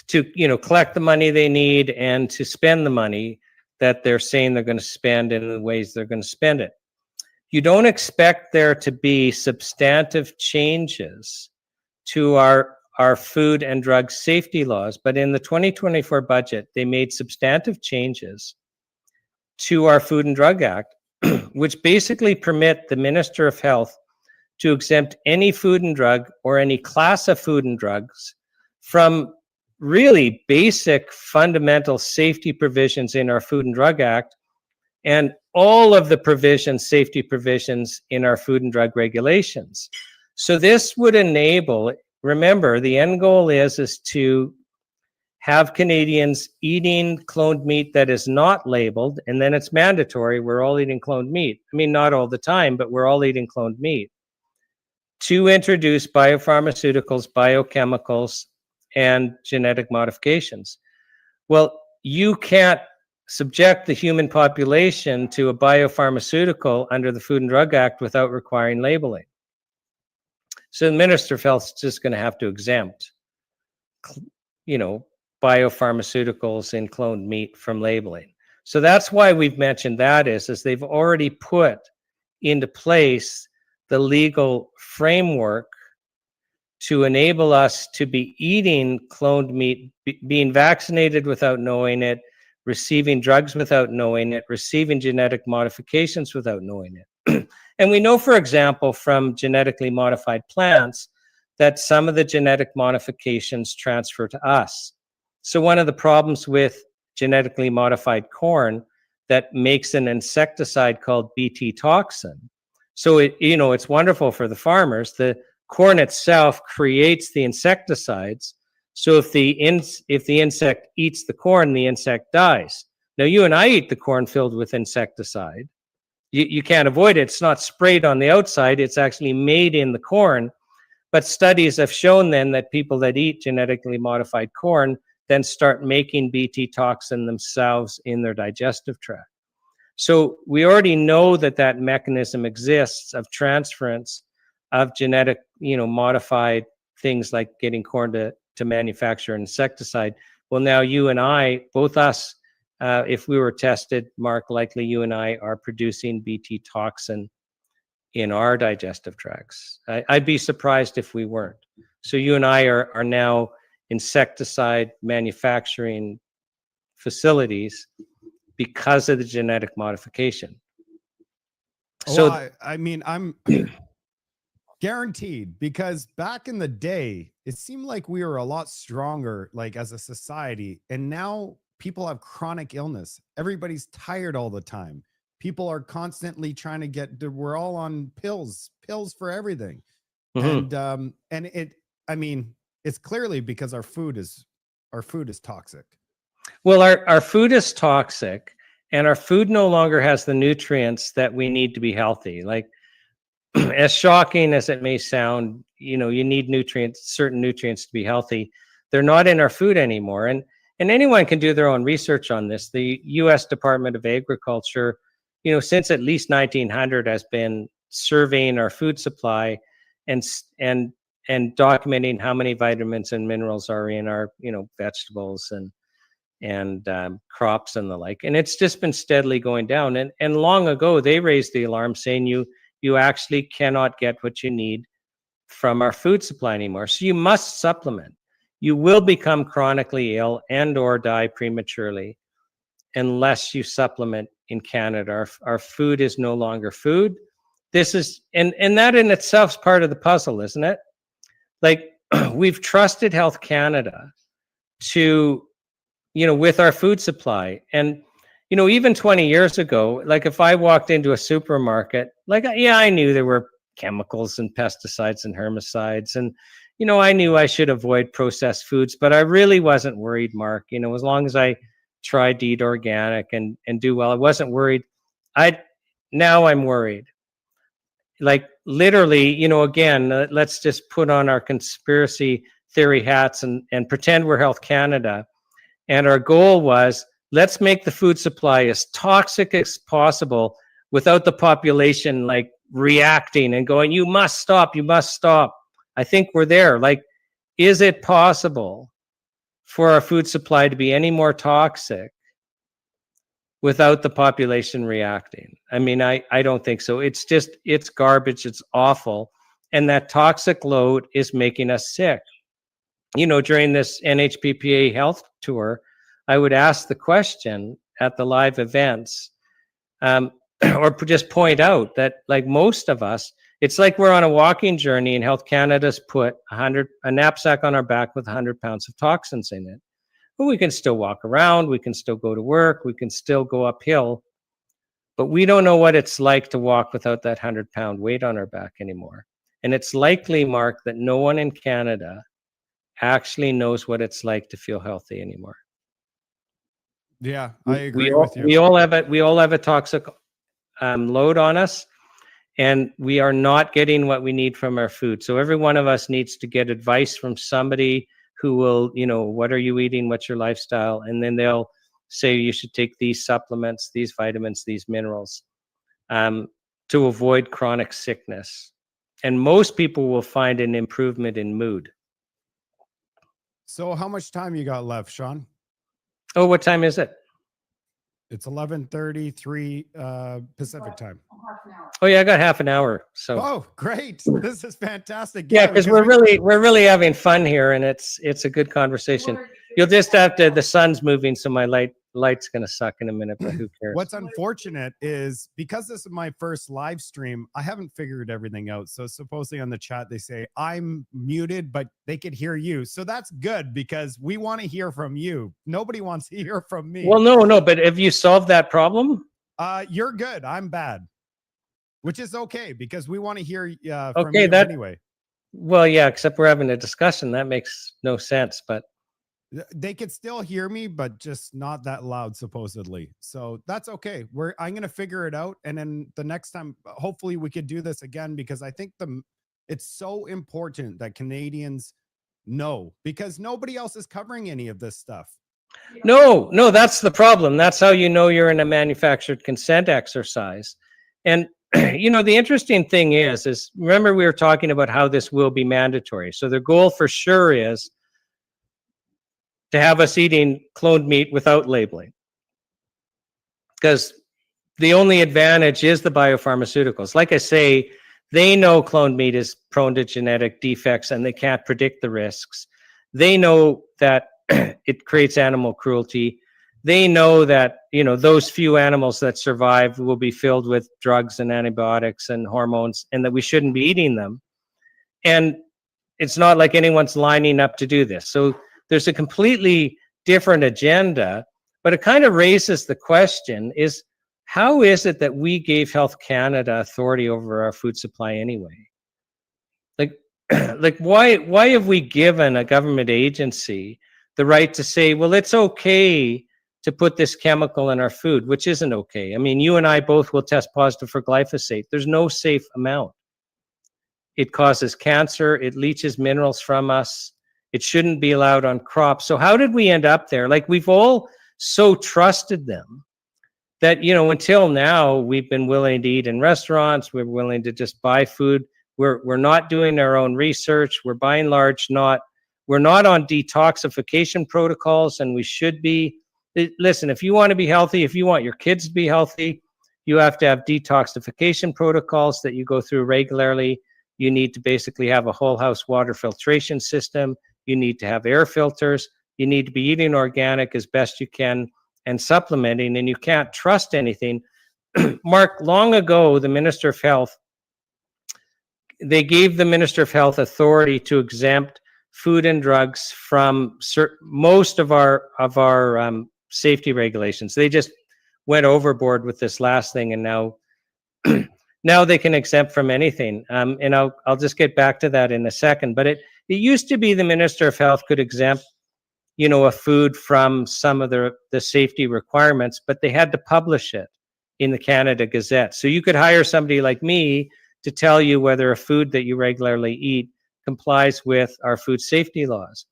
Speaker 1: to, collect the money they need and to spend the money that they're saying they're going to spend in the ways they're going to spend it. You don't expect there to be substantive changes to our food and drug safety laws, but in the 2024 budget, they made substantive changes to our Food and Drug Act, which basically permit the Minister of Health to exempt any food and drug or any class of food and drugs from really basic fundamental safety provisions in our Food and Drug Act and all of the provisions, safety provisions in our food and drug regulations. So this would enable, remember, the end goal is to have Canadians eating cloned meat that is not labeled, and then it's mandatory. We're all eating cloned meat. I mean, not all the time, but we're all eating cloned meat. To introduce biopharmaceuticals, biochemicals, and genetic modifications. Well, you can't subject the human population to a biopharmaceutical under the Food and Drug Act without requiring labeling. So the Minister of Health is just going to have to exempt, biopharmaceuticals in cloned meat from labeling. So that's why we've mentioned that is they've already put into place the legal framework to enable us to be eating cloned meat, being vaccinated without knowing it, receiving drugs without knowing it, receiving genetic modifications without knowing it. And we know, for example, from genetically modified plants that some of the genetic modifications transfer to us. So one of the problems with genetically modified corn that makes an insecticide called Bt toxin. So it's wonderful for the farmers. The corn itself creates the insecticides. So if the insect eats the corn, the insect dies. Now you and I eat the corn filled with insecticide. You can't avoid it. It's not sprayed on the outside. It's actually made in the corn. But studies have shown then that people that eat genetically modified corn then start making Bt toxin themselves in their digestive tract. So we already know that mechanism exists of transference of genetic, modified things like getting corn to manufacture insecticide. Well, now you and I, both us, if we were tested, Marc, likely you and I are producing Bt toxin in our digestive tracts. I'd be surprised if we weren't. So you and I are now insecticide manufacturing facilities because of the genetic modification.
Speaker 2: So I'm guaranteed, because back in the day, it seemed like we were a lot stronger, like as a society, and now people have chronic illness. Everybody's tired all the time. People are constantly trying to we're all on pills for everything. Mm-hmm. And it's clearly because our food is toxic.
Speaker 1: Well, our food is toxic, and our food no longer has the nutrients that we need to be healthy. Like, as shocking as it may sound, you need certain nutrients to be healthy. They're not in our food anymore. And anyone can do their own research on this. The U.S. Department of Agriculture, since at least 1900 has been surveying our food supply and and documenting how many vitamins and minerals are in our, vegetables and crops and the like. And it's just been steadily going down. And long ago, they raised the alarm saying you actually cannot get what you need from our food supply anymore. So you must supplement. You will become chronically ill and or die prematurely unless you supplement in Canada. Our food is no longer food. This is, and that in itself is part of the puzzle, isn't it? Like, we've trusted Health Canada to, with our food supply. And, even 20 years ago, like if I walked into a supermarket, like, yeah, I knew there were chemicals and pesticides and herbicides. And, I knew I should avoid processed foods, but I really wasn't worried, Marc. As long as I tried to eat organic and do well, I wasn't worried. Now I'm worried. Like literally, again, let's just put on our conspiracy theory hats and pretend we're Health Canada. And our goal was, let's make the food supply as toxic as possible without the population like reacting and going, you must stop, you must stop. I think we're there. Like, is it possible for our food supply to be any more toxic without the population reacting? I mean, I don't think so. It's garbage. It's awful. And that toxic load is making us sick. During this NHPPA health tour, I would ask the question at the live events, or just point out that, like most of us, it's like we're on a walking journey and Health Canada's put a knapsack on our back with 100 pounds of toxins in it. But we can still walk around, we can still go to work, we can still go uphill, but we don't know what it's like to walk without that 100-pound weight on our back anymore. And it's likely, Marc, that no one in Canada actually knows what it's like to feel healthy anymore.
Speaker 4: Yeah, I agree
Speaker 1: with
Speaker 4: you.
Speaker 1: We all have a toxic load on us, and we are not getting what we need from our food. So every one of us needs to get advice from somebody who will, what are you eating? What's your lifestyle? And then they'll say you should take these supplements, these vitamins, these minerals, to avoid chronic sickness. And most people will find an improvement in mood.
Speaker 4: So how much time you got left, Shawn?
Speaker 1: Oh, what time is it?
Speaker 4: It's 11:33 Pacific time.
Speaker 1: Oh yeah, I got half an hour. So
Speaker 4: oh, great! This is fantastic.
Speaker 1: Yeah, because we're really having fun here, and it's a good conversation. You'll just have to. The sun's moving, so my light's gonna suck in a minute. But who cares?
Speaker 4: What's unfortunate is because this is my first live stream, I haven't figured everything out. So supposedly on the chat they say I'm muted, but they could hear you. So that's good because we want to hear from you. Nobody wants to hear from me.
Speaker 1: Well, no. But have you solved that problem?
Speaker 4: You're good. I'm bad, which is okay because we want to hear from you anyway.
Speaker 1: Well, yeah, except we're having a discussion. That makes no sense, but.
Speaker 4: They could still hear me, but just not that loud, supposedly. So that's okay. I'm going to figure it out. And then the next time, hopefully we could do this again, because I think it's so important that Canadians know, because nobody else is covering any of this stuff.
Speaker 1: No, that's the problem. That's how you know you're in a manufactured consent exercise. And, the interesting thing is remember we were talking about how this will be mandatory. So the goal for sure is to have us eating cloned meat without labeling, because the only advantage is the biopharmaceuticals. Like I say, they know cloned meat is prone to genetic defects and they can't predict the risks. They know that it creates animal cruelty. They know that, those few animals that survive will be filled with drugs and antibiotics and hormones, and that we shouldn't be eating them. And it's not like anyone's lining up to do this. So there's a completely different agenda, but it kind of raises the question is, how is it that we gave Health Canada authority over our food supply anyway? Like why have we given a government agency the right to say, well, it's okay to put this chemical in our food, which isn't okay? I mean, you and I both will test positive for glyphosate. There's no safe amount. It causes cancer. It leaches minerals from us. It shouldn't be allowed on crops. So how did we end up there? Like, we've all so trusted them that, until now, we've been willing to eat in restaurants. We're willing to just buy food We're not doing our own research. We're by and large we're not on detoxification protocols, and we should be. Listen, if you want to be healthy, if you want your kids to be healthy, you have to have detoxification protocols that you go through regularly. You need to basically have a whole house water filtration system. You need to have air filters. You need to be eating organic as best you can and supplementing, and you can't trust anything. Marc, long ago, the Minister of Health, they gave the Minister of Health authority to exempt food and drugs from most of our safety regulations. They just went overboard with this last thing, and now now they can exempt from anything. And I'll just get back to that in a second. But it used to be the Minister of Health could exempt, a food from some of the safety requirements, but they had to publish it in the Canada Gazette. So you could hire somebody like me to tell you whether a food that you regularly eat complies with our food safety laws.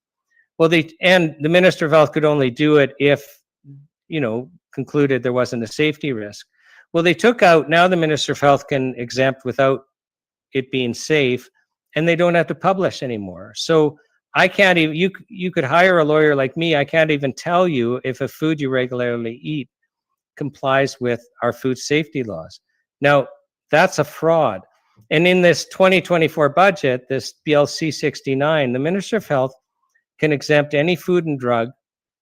Speaker 1: Well, the Minister of Health could only do it if, concluded there wasn't a safety risk. Well, they took out, now the Minister of Health can exempt without it being safe, and they don't have to publish anymore. So I can't even, you could hire a lawyer like me, I can't even tell you if a food you regularly eat complies with our food safety laws. Now, that's a fraud. And in this 2024 budget, this BLC 69, the Minister of Health can exempt any food and drug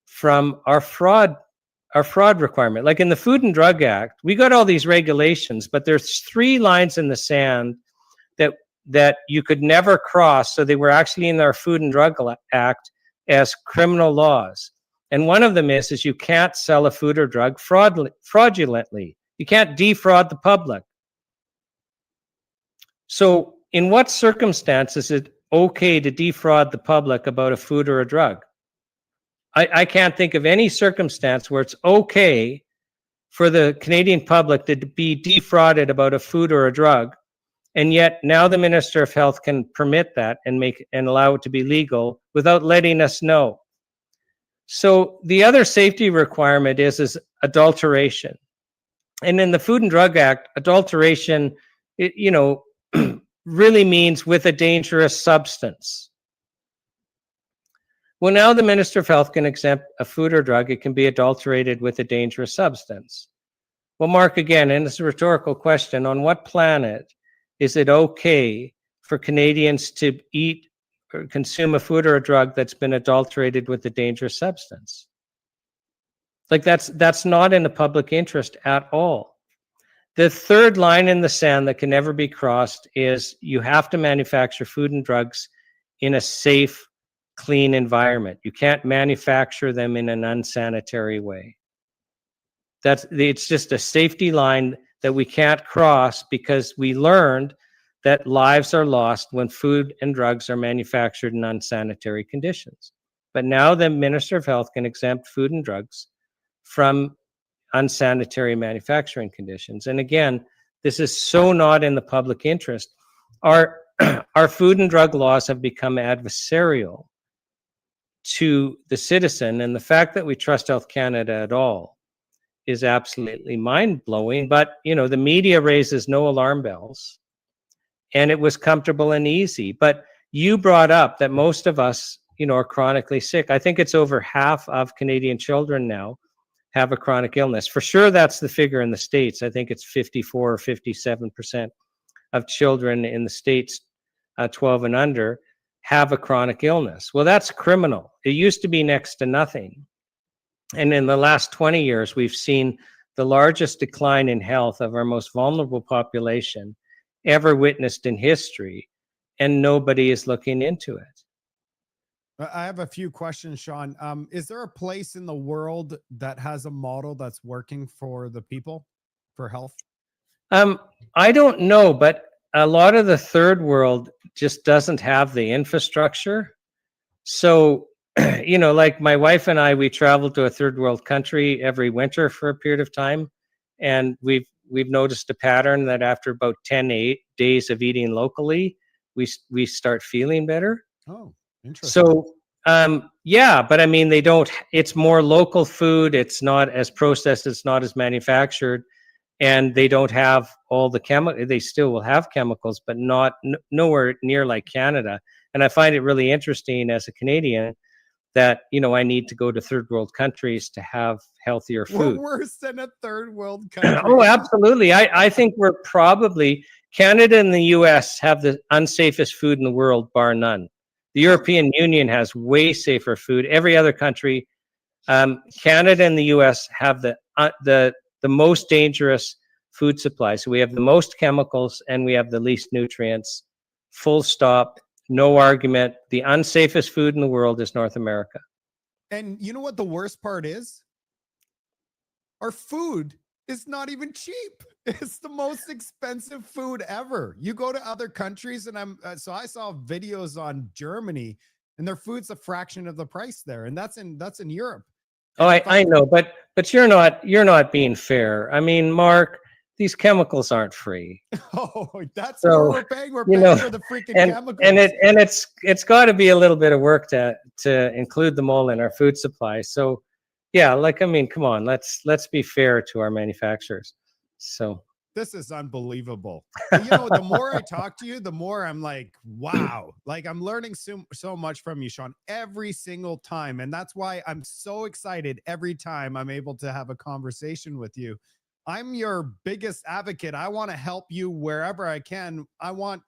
Speaker 1: from our fraud requirement. Like in the Food and Drug Act, we got all these regulations, but there's 3 lines in the sand that you could never cross. So they were actually in our Food and Drug Act as criminal laws. And one of them is you can't sell a food or drug fraudulently. You can't defraud the public. So in what circumstances is it okay to defraud the public about a food or a drug? I can't think of any circumstance where it's okay for the Canadian public to be defrauded about a food or a drug. And yet now the Minister of Health can permit that and allow it to be legal without letting us know. So the other safety requirement is adulteration. And in the Food and Drug Act, adulteration, really means with a dangerous substance. Well, now the Minister of Health can exempt a food or drug. It can be adulterated with a dangerous substance. Well, Marc, again, and it's a rhetorical question, on what planet is it okay for Canadians to eat or consume a food or a drug that's been adulterated with a dangerous substance? Like that's not in the public interest at all. The third line in the sand that can never be crossed is you have to manufacture food and drugs in a safe, clean environment. You can't manufacture them in an unsanitary way. It's just a safety line that we can't cross, because we learned that lives are lost when food and drugs are manufactured in unsanitary conditions. But now the Minister of Health can exempt food and drugs from unsanitary manufacturing conditions. And again, this is so not in the public interest. Our food and drug laws have become adversarial to the citizen, and the fact that we trust Health Canada at all is absolutely mind-blowing. But the media raises no alarm bells, and it was comfortable and easy. But you brought up that most of us are chronically sick. I think it's over half of Canadian children now have a chronic illness. For sure, that's the figure in the States. I think it's 54 or 57% of children in the States 12 and under have a chronic illness. Well, that's criminal. It used to be next to nothing. And in the last 20 years, we've seen the largest decline in health of our most vulnerable population ever witnessed in history, and nobody is looking into it.
Speaker 4: I have a few questions, Shawn. Is there a place in the world that has a model that's working for the people, for health?
Speaker 1: I don't know, but a lot of the third world just doesn't have the infrastructure. So, like my wife and I, we travel to a third world country every winter for a period of time. And we've noticed a pattern that after about 10 days of eating locally, we start feeling better.
Speaker 4: Oh, interesting.
Speaker 1: So, yeah, but I mean, it's more local food. It's not as processed. It's not as manufactured. and they don't have all the they still will have chemicals, but nowhere near like Canada. And I find it really interesting as a Canadian that, you know, I need to go to third world countries to have healthier
Speaker 4: We're
Speaker 1: food.
Speaker 4: worse than a third world country.
Speaker 1: Oh, absolutely. I think we're probably, Canada and the US have the unsafest food in the world, bar none. The European Union has way safer food. Every other country, Canada and the US have the most dangerous food supply. So we have the most chemicals and we have the least nutrients. Full stop. No argument. The unsafest food in the world is North America.
Speaker 4: And you know what the worst part is? Our food is not even cheap. It's the most expensive food ever. You go to other countries, and so I saw videos on Germany, and their food's a fraction of the price there, and that's in Europe.
Speaker 1: Oh, I know, but you're not being fair. I mean, Marc, these chemicals aren't free.
Speaker 4: Oh, that's
Speaker 1: So,
Speaker 4: what we're paying. We're
Speaker 1: you
Speaker 4: paying
Speaker 1: know,
Speaker 4: for the freaking
Speaker 1: and
Speaker 4: chemicals.
Speaker 1: it's got to be a little bit of work to include them all in our food supply. So yeah, like, I mean, come on, let's be fair to our manufacturers. So
Speaker 4: This is unbelievable. You know, the more I talk to you, the more I'm like, wow, like I'm learning so much from you, Shawn, every single time. And that's why I'm so excited every time I'm able to have a conversation with you. I'm your biggest advocate. I want to help you wherever I can. I want,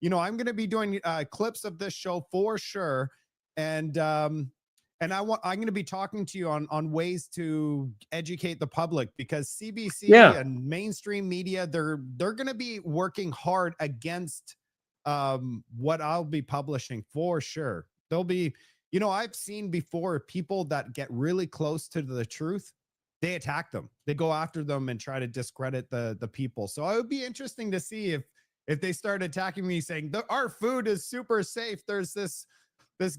Speaker 4: you know, I'm going to be doing clips of this show for sure. And I'm going to be talking to you on ways to educate the public, because CBC and mainstream media, they're going to be working hard against what I'll be publishing for sure. There'll be, you know, I've seen before people that get really close to the truth, they attack them. They go after them and try to discredit the people. So it would be interesting to see if they start attacking me saying our food is super safe. There's this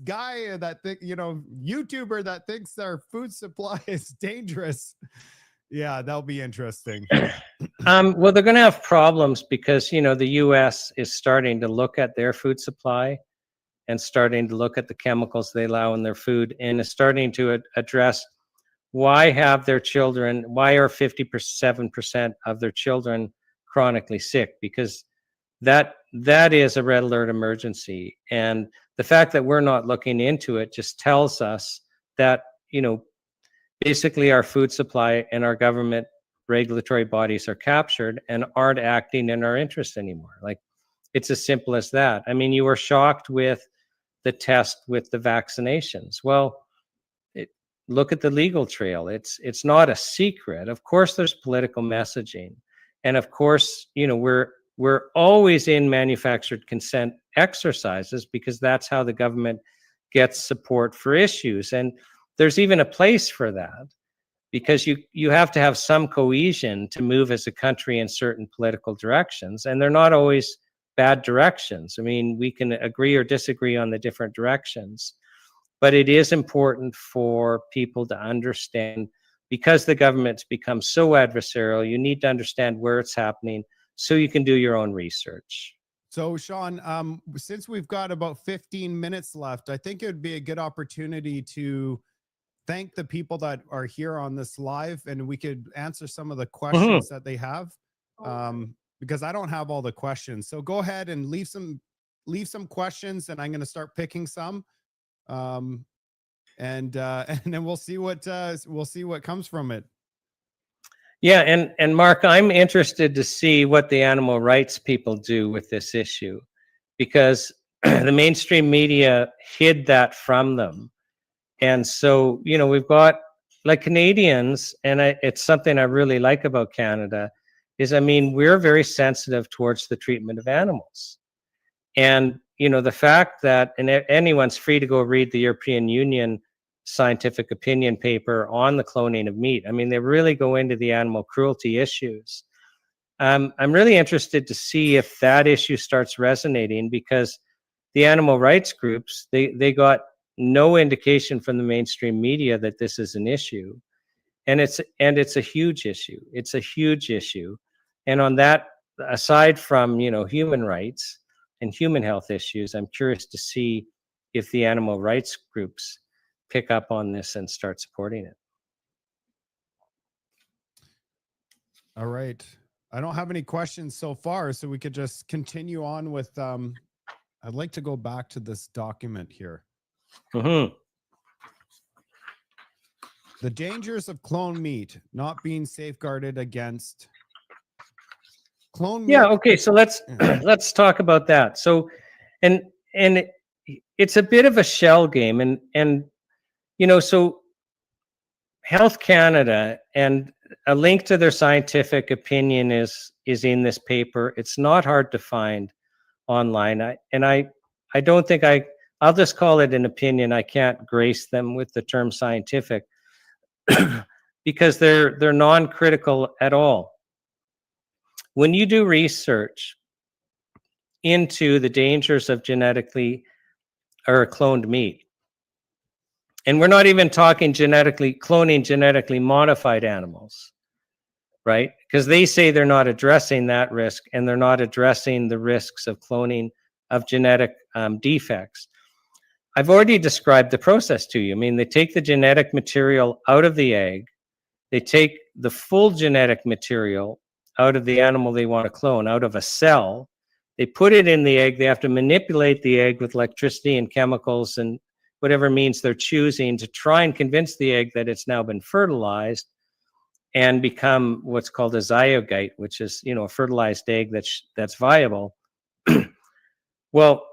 Speaker 4: guy that YouTuber that thinks our food supply is dangerous. Yeah, that'll be interesting.
Speaker 1: Well, they're going to have problems because, you know, the US is starting to look at their food supply and starting to look at the chemicals they allow in their food, and is starting to address why are 57% of their children chronically sick, because that is a red alert emergency. And the fact that we're not looking into it just tells us that, you know, basically our food supply and our government regulatory bodies are captured and aren't acting in our interest anymore. Like, it's as simple as that. I mean, you were shocked with the test with the vaccinations. Well, look at the legal trail. It's not a secret. Of course, there's political messaging, and of course, you know, we're always in manufactured consent exercises because that's how the government gets support for issues. And there's even a place for that, because you have to have some cohesion to move as a country in certain political directions, and they're not always bad directions. I mean, we can agree or disagree on the different directions, but it is important for people to understand, because the government's become so adversarial, you need to understand where it's happening so you can do your own research.
Speaker 4: So, Shawn, since we've got about 15 minutes left, I think it would be a good opportunity to thank the people that are here on this live, and we could answer some of the questions that they have, because I don't have all the questions. So go ahead and leave some questions, and I'm going to start picking some. And then we'll see what comes from it.
Speaker 1: Yeah, and Marc, I'm interested to see what the animal rights people do with this issue, because the mainstream media hid that from them. And so, you know, we've got, like, Canadians, and it's something I really like about Canada, is, I mean, we're very sensitive towards the treatment of animals. And, you know, the fact that, and anyone's free to go read the European Union scientific opinion paper on the cloning of meat. I mean, they really go into the animal cruelty issues. I'm really interested to see if that issue starts resonating, because the animal rights groups, they got no indication from the mainstream media that this is an issue. And it's a huge issue. It's a huge issue. And on that, aside from, you know, human rights and human health issues, I'm curious to see if the animal rights groups pick up on this and start supporting it.
Speaker 4: All right. I don't have any questions so far, so we could just continue on with I'd like to go back to this document here.
Speaker 1: Mhm.
Speaker 4: The dangers of clone meat not being safeguarded against clone meat.
Speaker 1: Yeah, okay, so let's
Speaker 4: Yeah.
Speaker 1: let's talk about that. So and it's a bit of a shell game, and so Health Canada, and a link to their scientific opinion is in this paper. It's not hard to find online. I don't think I'll just call it an opinion. I can't grace them with the term scientific because they're non-critical at all. When you do research into the dangers of genetically or cloned meat, and we're not even talking cloning genetically modified animals, right? Because they say they're not addressing that risk, and they're not addressing the risks of cloning of genetic defects. I've already described the process to you. I mean, they take the genetic material out of the egg, they take the full genetic material out of the animal they want to clone, out of a cell, they put it in the egg, they have to manipulate the egg with electricity and chemicals and whatever means they're choosing to try and convince the egg that it's now been fertilized and become what's called a zygote, which is, a fertilized egg that's viable. Well,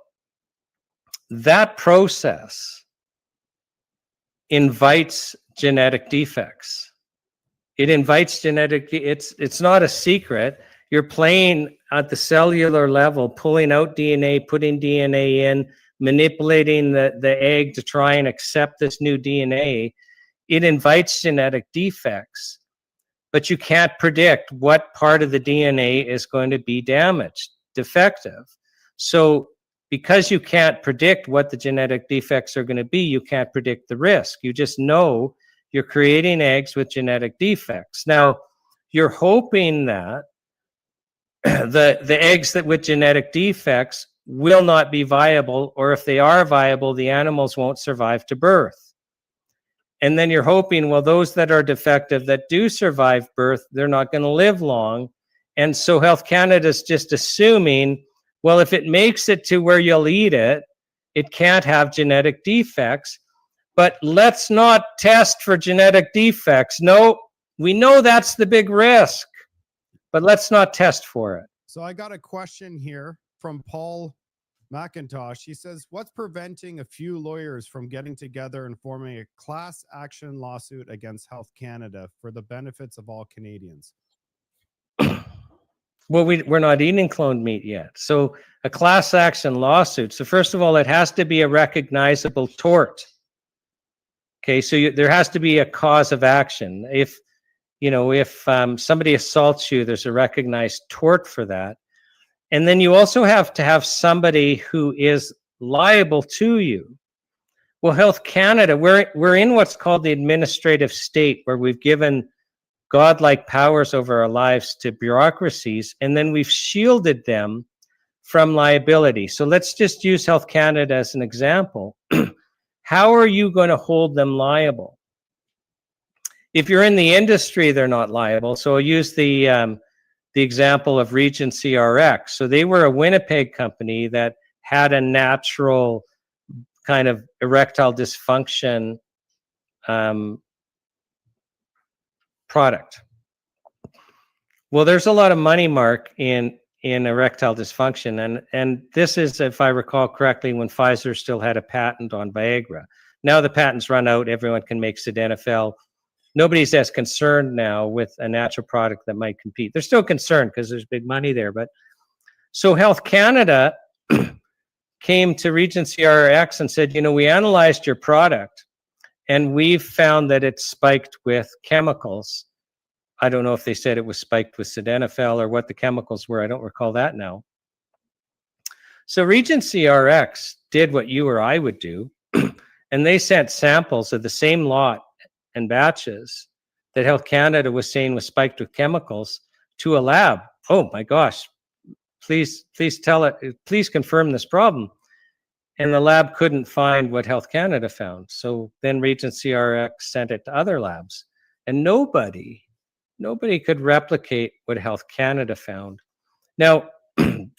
Speaker 1: that process invites genetic defects. It invites it's not a secret. You're playing at the cellular level, pulling out DNA, putting DNA in, manipulating the egg to try and accept this new DNA. It invites genetic defects, but you can't predict what part of the DNA is going to be damaged, defective. So because you can't predict what the genetic defects are going to be, you can't predict the risk. You just know you're creating eggs with genetic defects. Now, you're hoping that the eggs that with genetic defects will not be viable, or if they are viable, the animals won't survive to birth. And then you're hoping, well, those that are defective that do survive birth, they're not going to live long. And so Health Canada is just assuming, well, if it makes it to where you'll eat it, it can't have genetic defects. But let's not test for genetic defects. No, we know that's the big risk, but let's not test for it.
Speaker 4: So I got a question here from Paul McIntosh. He says, what's preventing a few lawyers from getting together and forming a class action lawsuit against Health Canada for the benefits of all Canadians?
Speaker 1: Well, we're not eating cloned meat yet. So a class action lawsuit. So first of all, it has to be a recognizable tort. Okay, so there has to be a cause of action. If somebody assaults you, there's a recognized tort for that. And then you also have to have somebody who is liable to you. Well, Health Canada, we're in what's called the administrative state, where we've given godlike powers over our lives to bureaucracies, and then we've shielded them from liability. So let's just use Health Canada as an example. How are you going to hold them liable? If you're in the industry, they're not liable. So I'll use the example of Regency RX. So they were a Winnipeg company that had a natural kind of erectile dysfunction product. Well, there's a lot of money, Marc, in erectile dysfunction. And this is, if I recall correctly, when Pfizer still had a patent on Viagra. Now the patent's run out, everyone can make sildenafil. Nobody's as concerned now with a natural product that might compete. They're still concerned because there's big money there. But so Health Canada came to Regency RX and said, we analyzed your product and we've found that it's spiked with chemicals. I don't know if they said it was spiked with sildenafil or what the chemicals were. I don't recall that now. So Regency RX did what you or I would do, and they sent samples of the same lot and batches that Health Canada was saying was spiked with chemicals to a lab. Oh my gosh, please confirm this problem. And the lab couldn't find what Health Canada found. So then Regency RX sent it to other labs, and nobody nobody could replicate what Health Canada found. Now,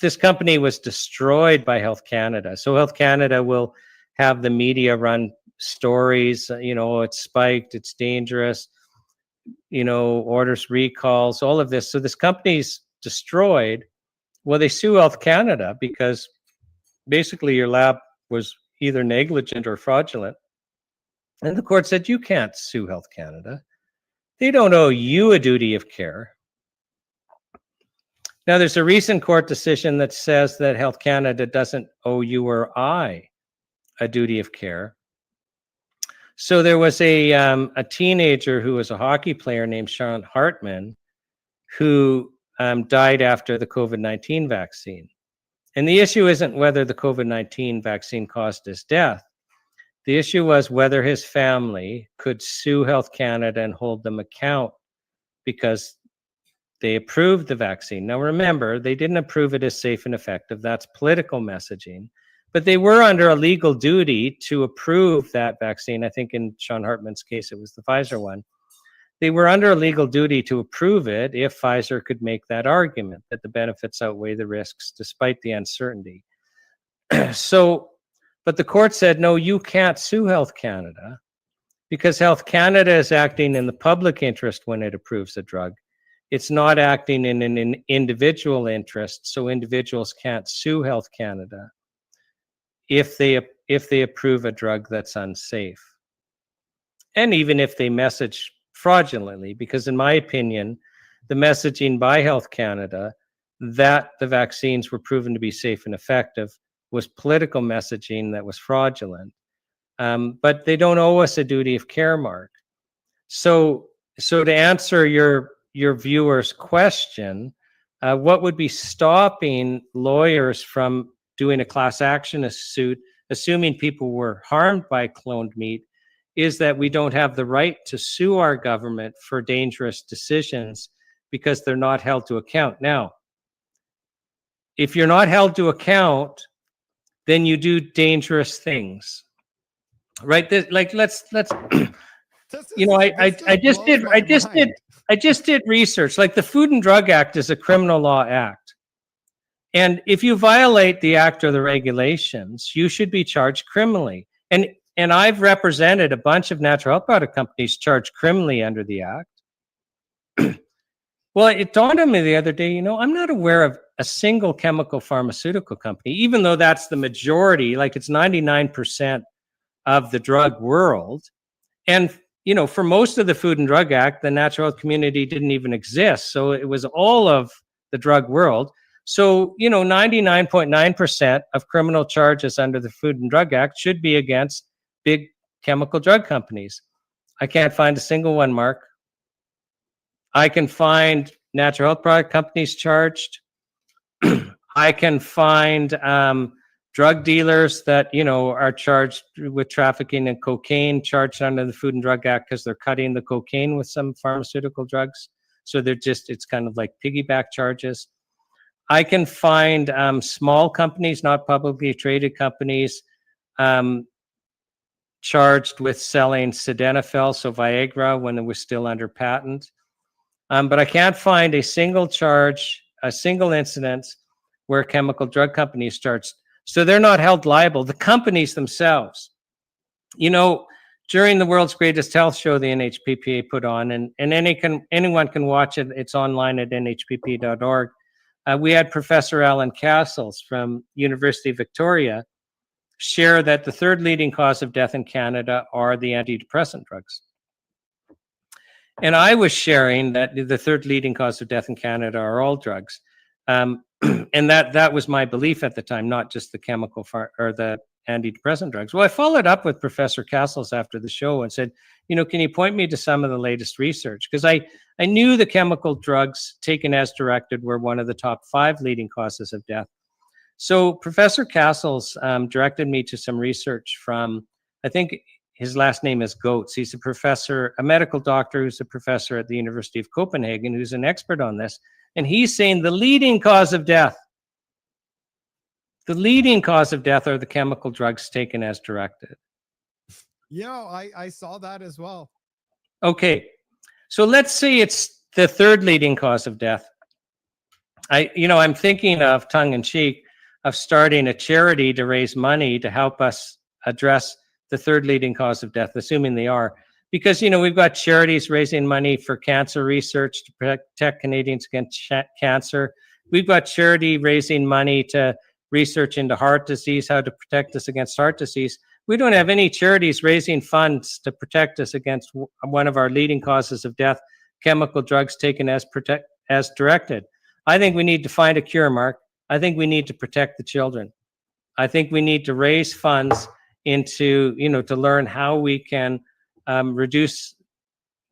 Speaker 1: this company was destroyed by Health Canada. So Health Canada will have the media run stories, it's spiked, it's dangerous, orders recalls, all of this. So this company's destroyed. Well, they sue Health Canada because basically your lab was either negligent or fraudulent. And the court said, you can't sue Health Canada. They don't owe you a duty of care. Now, there's a recent court decision that says that Health Canada doesn't owe you or I a duty of care. So there was a teenager who was a hockey player named Shawn who died after the COVID-19 vaccine. And the issue isn't whether the COVID-19 vaccine caused his death. The issue was whether his family could sue Health Canada and hold them account because they approved the vaccine. Now, remember, they didn't approve it as safe and effective. That's political messaging. But they were under a legal duty to approve that vaccine. I think in Shawn Hartman's case, it was the Pfizer one. They were under a legal duty to approve it if Pfizer could make that argument that the benefits outweigh the risks despite the uncertainty. But the court said, no, you can't sue Health Canada because Health Canada is acting in the public interest when it approves a drug. It's not acting in an individual interest, so individuals can't sue Health Canada if they approve a drug that's unsafe. And even if they message fraudulently, because in my opinion, the messaging by Health Canada that the vaccines were proven to be safe and effective was political messaging that was fraudulent. But they don't owe us a duty of care, Marc. So to answer your viewer's question, what would be stopping lawyers from doing a class action suit, assuming people were harmed by cloned meat, is that we don't have the right to sue our government for dangerous decisions because they're not held to account. Now, if you're not held to account, then you do dangerous things, right? Let's I just did research. Like the Food and Drug Act is a criminal law act. And if you violate the act or the regulations, you should be charged criminally. And I've represented a bunch of natural health product companies charged criminally under the act. Well, it dawned on me the other day, I'm not aware of a single chemical pharmaceutical company, even though that's the majority, like it's 99% of the drug world. And, for most of the Food and Drug Act, the natural health community didn't even exist. So it was all of the drug world. So, 99.9% of criminal charges under the Food and Drug Act should be against big chemical drug companies. I can't find a single one, Marc. I can find natural health product companies charged. I can find drug dealers that, are charged with trafficking in cocaine, charged under the Food and Drug Act because they're cutting the cocaine with some pharmaceutical drugs. So it's kind of like piggyback charges. I can find small companies, not publicly traded companies, charged with selling sildenafil, so Viagra, when it was still under patent. But I can't find a single charge, a single incident where chemical drug companies charged. So they're not held liable. The companies themselves, during the World's Greatest Health Show, the NHPPA put on, and anyone can watch it. It's online at nhpp.org. We had Professor Alan Castles from University of Victoria share that the third leading cause of death in Canada are the antidepressant drugs. And I was sharing that the third leading cause of death in Canada are all drugs. And that was my belief at the time, not just the chemical or the antidepressant drugs. Well, I followed up with Professor Castles after the show and said, can you point me to some of the latest research? Because I knew the chemical drugs taken as directed were one of the top 5 leading causes of death. So Professor Castles directed me to some research from, I think his last name is Goetz. He's a medical doctor who's a professor at the University of Copenhagen, who's an expert on this. And he's saying the leading cause of death are the chemical drugs taken as directed.
Speaker 4: Yeah, I saw that as well.
Speaker 1: Okay. So let's say it's the third leading cause of death. I'm thinking of, tongue in cheek, of starting a charity to raise money to help us address the third leading cause of death, assuming they are. Because, we've got charities raising money for cancer research to protect Canadians against cancer. We've got charity raising money to research into heart disease, how to protect us against heart disease. We don't have any charities raising funds to protect us against one of our leading causes of death, chemical drugs taken as directed. I think we need to find a cure, Mark. I think we need to protect the children. I think we need to raise funds into, to learn how we can reduce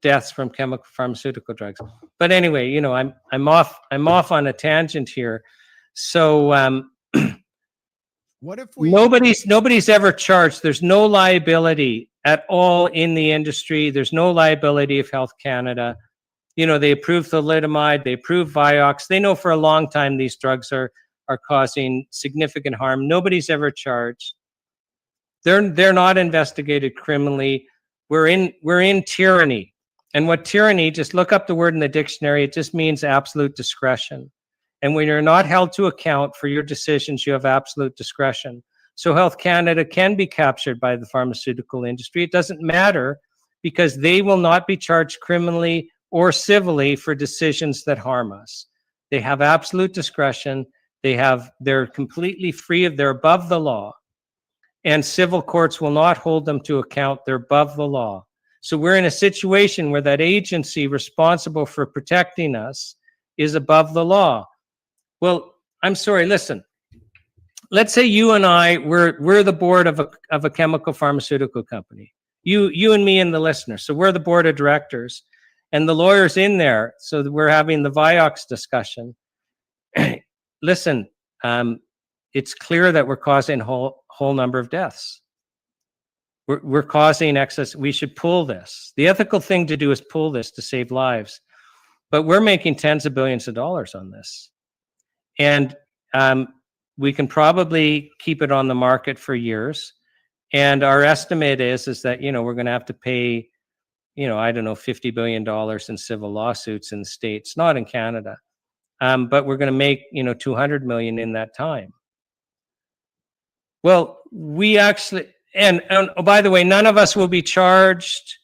Speaker 1: deaths from chemical pharmaceutical drugs. But anyway, I'm off on a tangent here. So
Speaker 4: what if we
Speaker 1: nobody's ever charged. There's no liability at all in the industry. There's no liability of Health Canada. They approve thalidomide, they approve Vioxx. They know for a long time these drugs are causing significant harm. Nobody's ever charged. They're not investigated criminally. We're in tyranny. And what tyranny, just look up the word in the dictionary, it just means absolute discretion. And when you're not held to account for your decisions, you have absolute discretion. So Health Canada can be captured by the pharmaceutical industry. It doesn't matter, because they will not be charged criminally or civilly for decisions that harm us. They have absolute discretion. They're completely free they're above the law. And civil courts will not hold them to account. They're above the law. So we're in a situation where that agency responsible for protecting us is above the law. Well, I'm sorry, listen. Let's say you and I, we're the board of a chemical pharmaceutical company. You and me and the listener. So we're the board of directors. And the lawyer's in there, so we're having the Vioxx discussion. Listen, it's clear that we're causing a whole number of deaths. We're causing excess. We should pull this. The ethical thing to do is pull this to save lives. But we're making tens of billions of dollars on this. And we can probably keep it on the market for years. And our estimate is that, we're going to have to pay, I don't know, $50 billion in civil lawsuits in the States, not in Canada. But we're going to make, $200 million in that time. Well, we actually, and oh, by the way, none of us will be charged.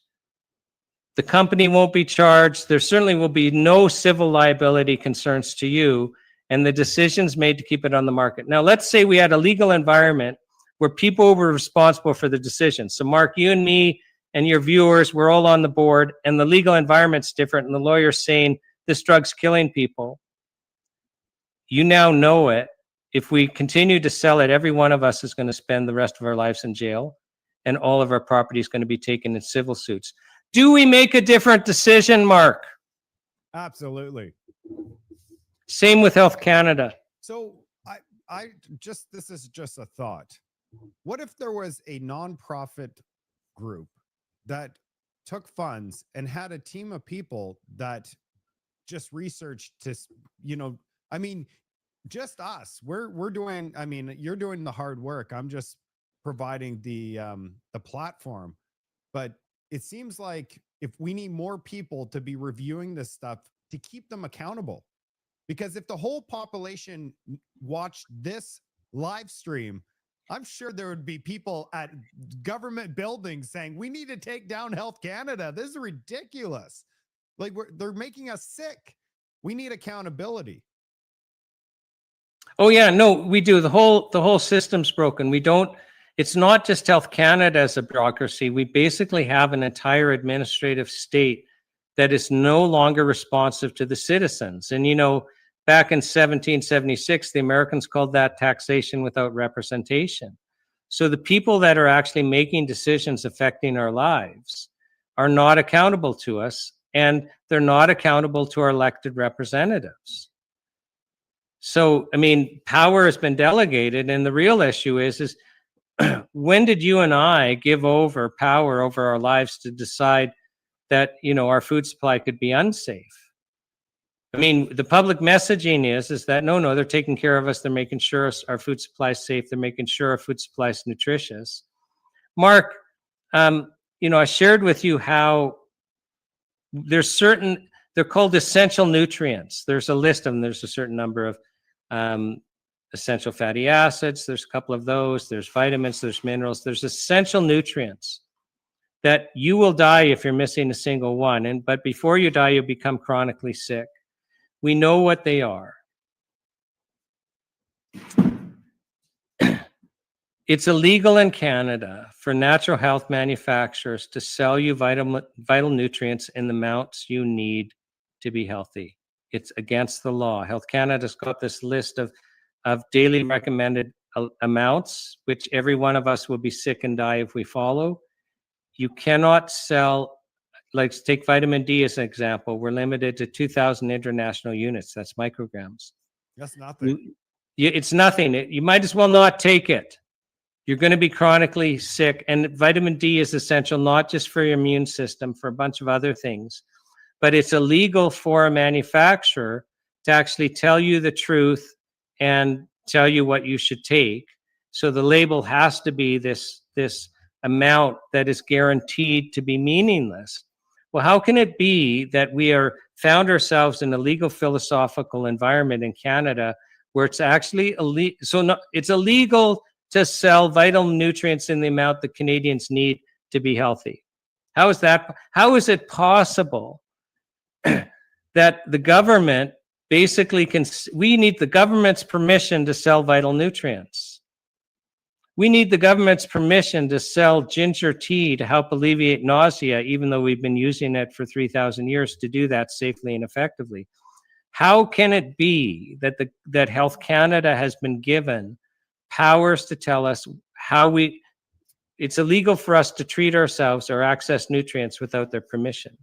Speaker 1: The company won't be charged. There certainly will be no civil liability concerns to you, and the decisions made to keep it on the market. Now, let's say we had a legal environment where people were responsible for the decisions. So Mark, you and me and your viewers, we're all on the board, and the legal environment's different, and the lawyer's saying this drug's killing people. You now know it. If we continue to sell it, every one of us is going to spend the rest of our lives in jail, and all of our property is going to be taken in civil suits. Do we make a different decision, Mark?
Speaker 4: Absolutely.
Speaker 1: Same with Health Canada.
Speaker 4: So this is just a thought. What if there was a nonprofit group that took funds and had a team of people that just researched to, just us. We're doing, you're doing the hard work. I'm just providing the platform. But it seems like if we need more people to be reviewing this stuff to keep them accountable, because if the whole population watched this live stream, I'm sure there would be people at government buildings saying, we need to take down Health Canada. This is ridiculous. Like they're making us sick. We need accountability.
Speaker 1: Oh yeah, no, we do. The whole system's broken. It's not just Health Canada as a bureaucracy. We basically have an entire administrative state that is no longer responsive to the citizens. And back in 1776, the Americans called that taxation without representation. So the people that are actually making decisions affecting our lives are not accountable to us, and they're not accountable to our elected representatives. So, power has been delegated, and the real issue is when did you and I give over power over our lives to decide that, our food supply could be unsafe? The public messaging is that no, they're taking care of us. They're making sure our food supply is safe. They're making sure our food supply is nutritious. Mark, I shared with you how there's certain they're called essential nutrients. There's a list of them. There's a certain number of essential fatty acids. There's a couple of those. There's vitamins. There's minerals. There's essential nutrients that you will die if you're missing a single one. But before you die, you'll become chronically sick. We know what they are. It's illegal in Canada for natural health manufacturers to sell you vital nutrients in the amounts you need to be healthy. It's against the law. Health Canada's got this list of daily recommended amounts, which every one of us will be sick and die if we follow. You cannot sell, like take vitamin D as an example. We're limited to 2,000 international units. That's micrograms.
Speaker 4: That's nothing.
Speaker 1: It's nothing. You might as well not take it. You're going to be chronically sick. And vitamin D is essential, not just for your immune system, for a bunch of other things. But it's illegal for a manufacturer to actually tell you the truth and tell you what you should take. So the label has to be this amount that is guaranteed to be meaningless. Well, how can it be that we found ourselves in a legal philosophical environment in Canada where it's actually illegal? So it's illegal to sell vital nutrients in the amount that Canadians need to be healthy. How is that? How is it possible that the government basically we need the government's permission to sell vital nutrients? We need the government's permission to sell ginger tea to help alleviate nausea, even though we've been using it for 3,000 years to do that safely and effectively. How can it be that Health Canada has been given powers to tell us how it's illegal for us to treat ourselves or access nutrients without their permission?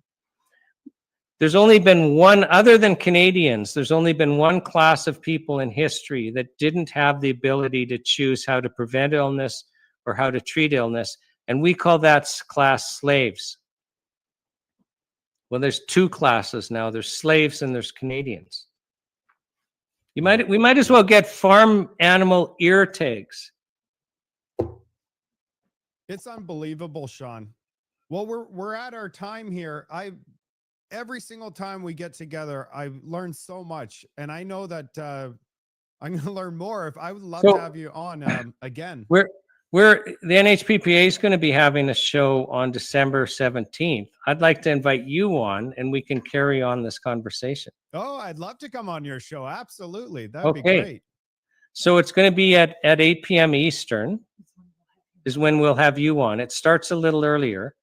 Speaker 1: There's only been one, other than Canadians, there's only been one class of people in history that didn't have the ability to choose how to prevent illness or how to treat illness, and we call that class slaves. Well, there's two classes now. There's slaves and there's Canadians. We might as well get farm animal ear tags.
Speaker 4: It's unbelievable, Shawn. Well, we're at our time here. Every single time we get together, I've learned so much, and I know that I'm going to learn more. I would love to have you on again.
Speaker 1: The NHPPA is going to be having a show on December 17th. I'd like to invite you on, and we can carry on this conversation.
Speaker 4: Oh, I'd love to come on your show. Absolutely. That'd be great.
Speaker 1: So it's going to be at 8 p.m. Eastern is when we'll have you on. It starts a little earlier.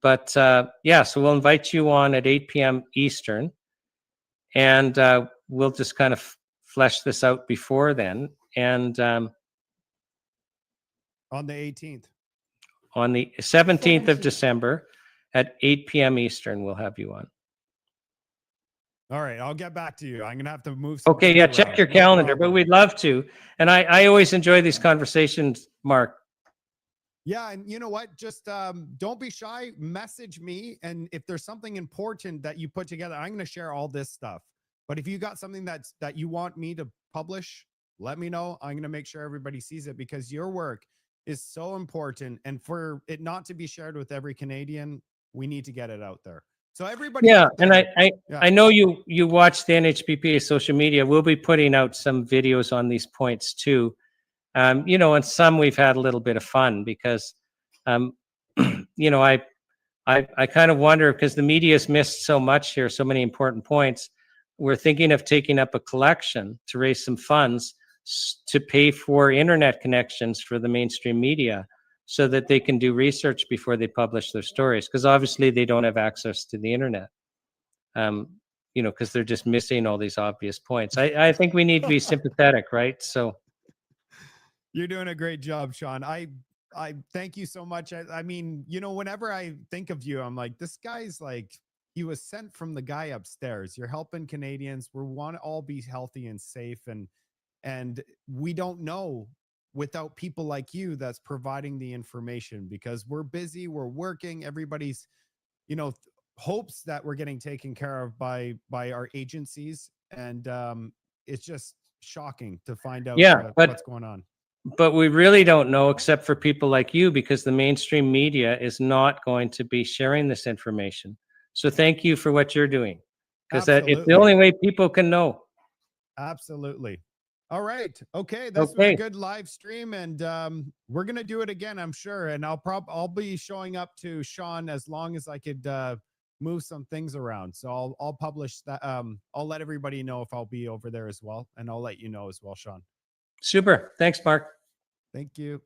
Speaker 1: But yeah, so we'll invite you on at 8 p.m. Eastern, and we'll just kind of flesh this out before then. And
Speaker 4: on the 18th.
Speaker 1: On the 17th of December at 8 p.m. Eastern, we'll have you on.
Speaker 4: All right, I'll get back to you. I'm going to have to move.
Speaker 1: Okay, yeah, check your calendar, but we'd love to. And I always enjoy these conversations, Marc.
Speaker 4: Yeah, and you know what? Just don't be shy. Message me, and if there's something important that you put together, I'm going to share all this stuff. But if you got something that you want me to publish, let me know. I'm going to make sure everybody sees it, because your work is so important, and for it not to be shared with every Canadian, we need to get it out there. So everybody.
Speaker 1: Yeah, and I know you watch the NHPPA social media. We'll be putting out some videos on these points too. You know, and some we've had a little bit of fun because, you know, I kind of wonder, because the media's missed so much here, so many important points. We're thinking of taking up a collection to raise some funds to pay for internet connections for the mainstream media so that they can do research before they publish their stories, because obviously they don't have access to the internet. You know, because they're just missing all these obvious points. I think we need to be sympathetic, right? So.
Speaker 4: You're doing a great job, Shawn. I thank you so much. I mean, you know, whenever I think of you, I'm like, this guy's like, he was sent from the guy upstairs. You're helping Canadians. We want to all be healthy and safe. And we don't know without people like you that's providing the information, because we're busy, we're working. Everybody's, you know, hopes that we're getting taken care of by our agencies. And it's just shocking to find out what's going on.
Speaker 1: But we really don't know, except for people like you, because the mainstream media is not going to be sharing this information. So thank you for what you're doing. because it's the
Speaker 4: Absolutely.
Speaker 1: only way people can know.
Speaker 4: Absolutely. All right. Okay. This was
Speaker 1: Okay.
Speaker 4: a good live stream, and we're gonna do it again, I'm sure. And I'll be showing up to Shawn as long as I could move some things around. So I'll publish that. I'll let everybody know if I'll be over there as well, and I'll let you know as well, Shawn.
Speaker 1: Super. Thanks, Mark.
Speaker 4: Thank you.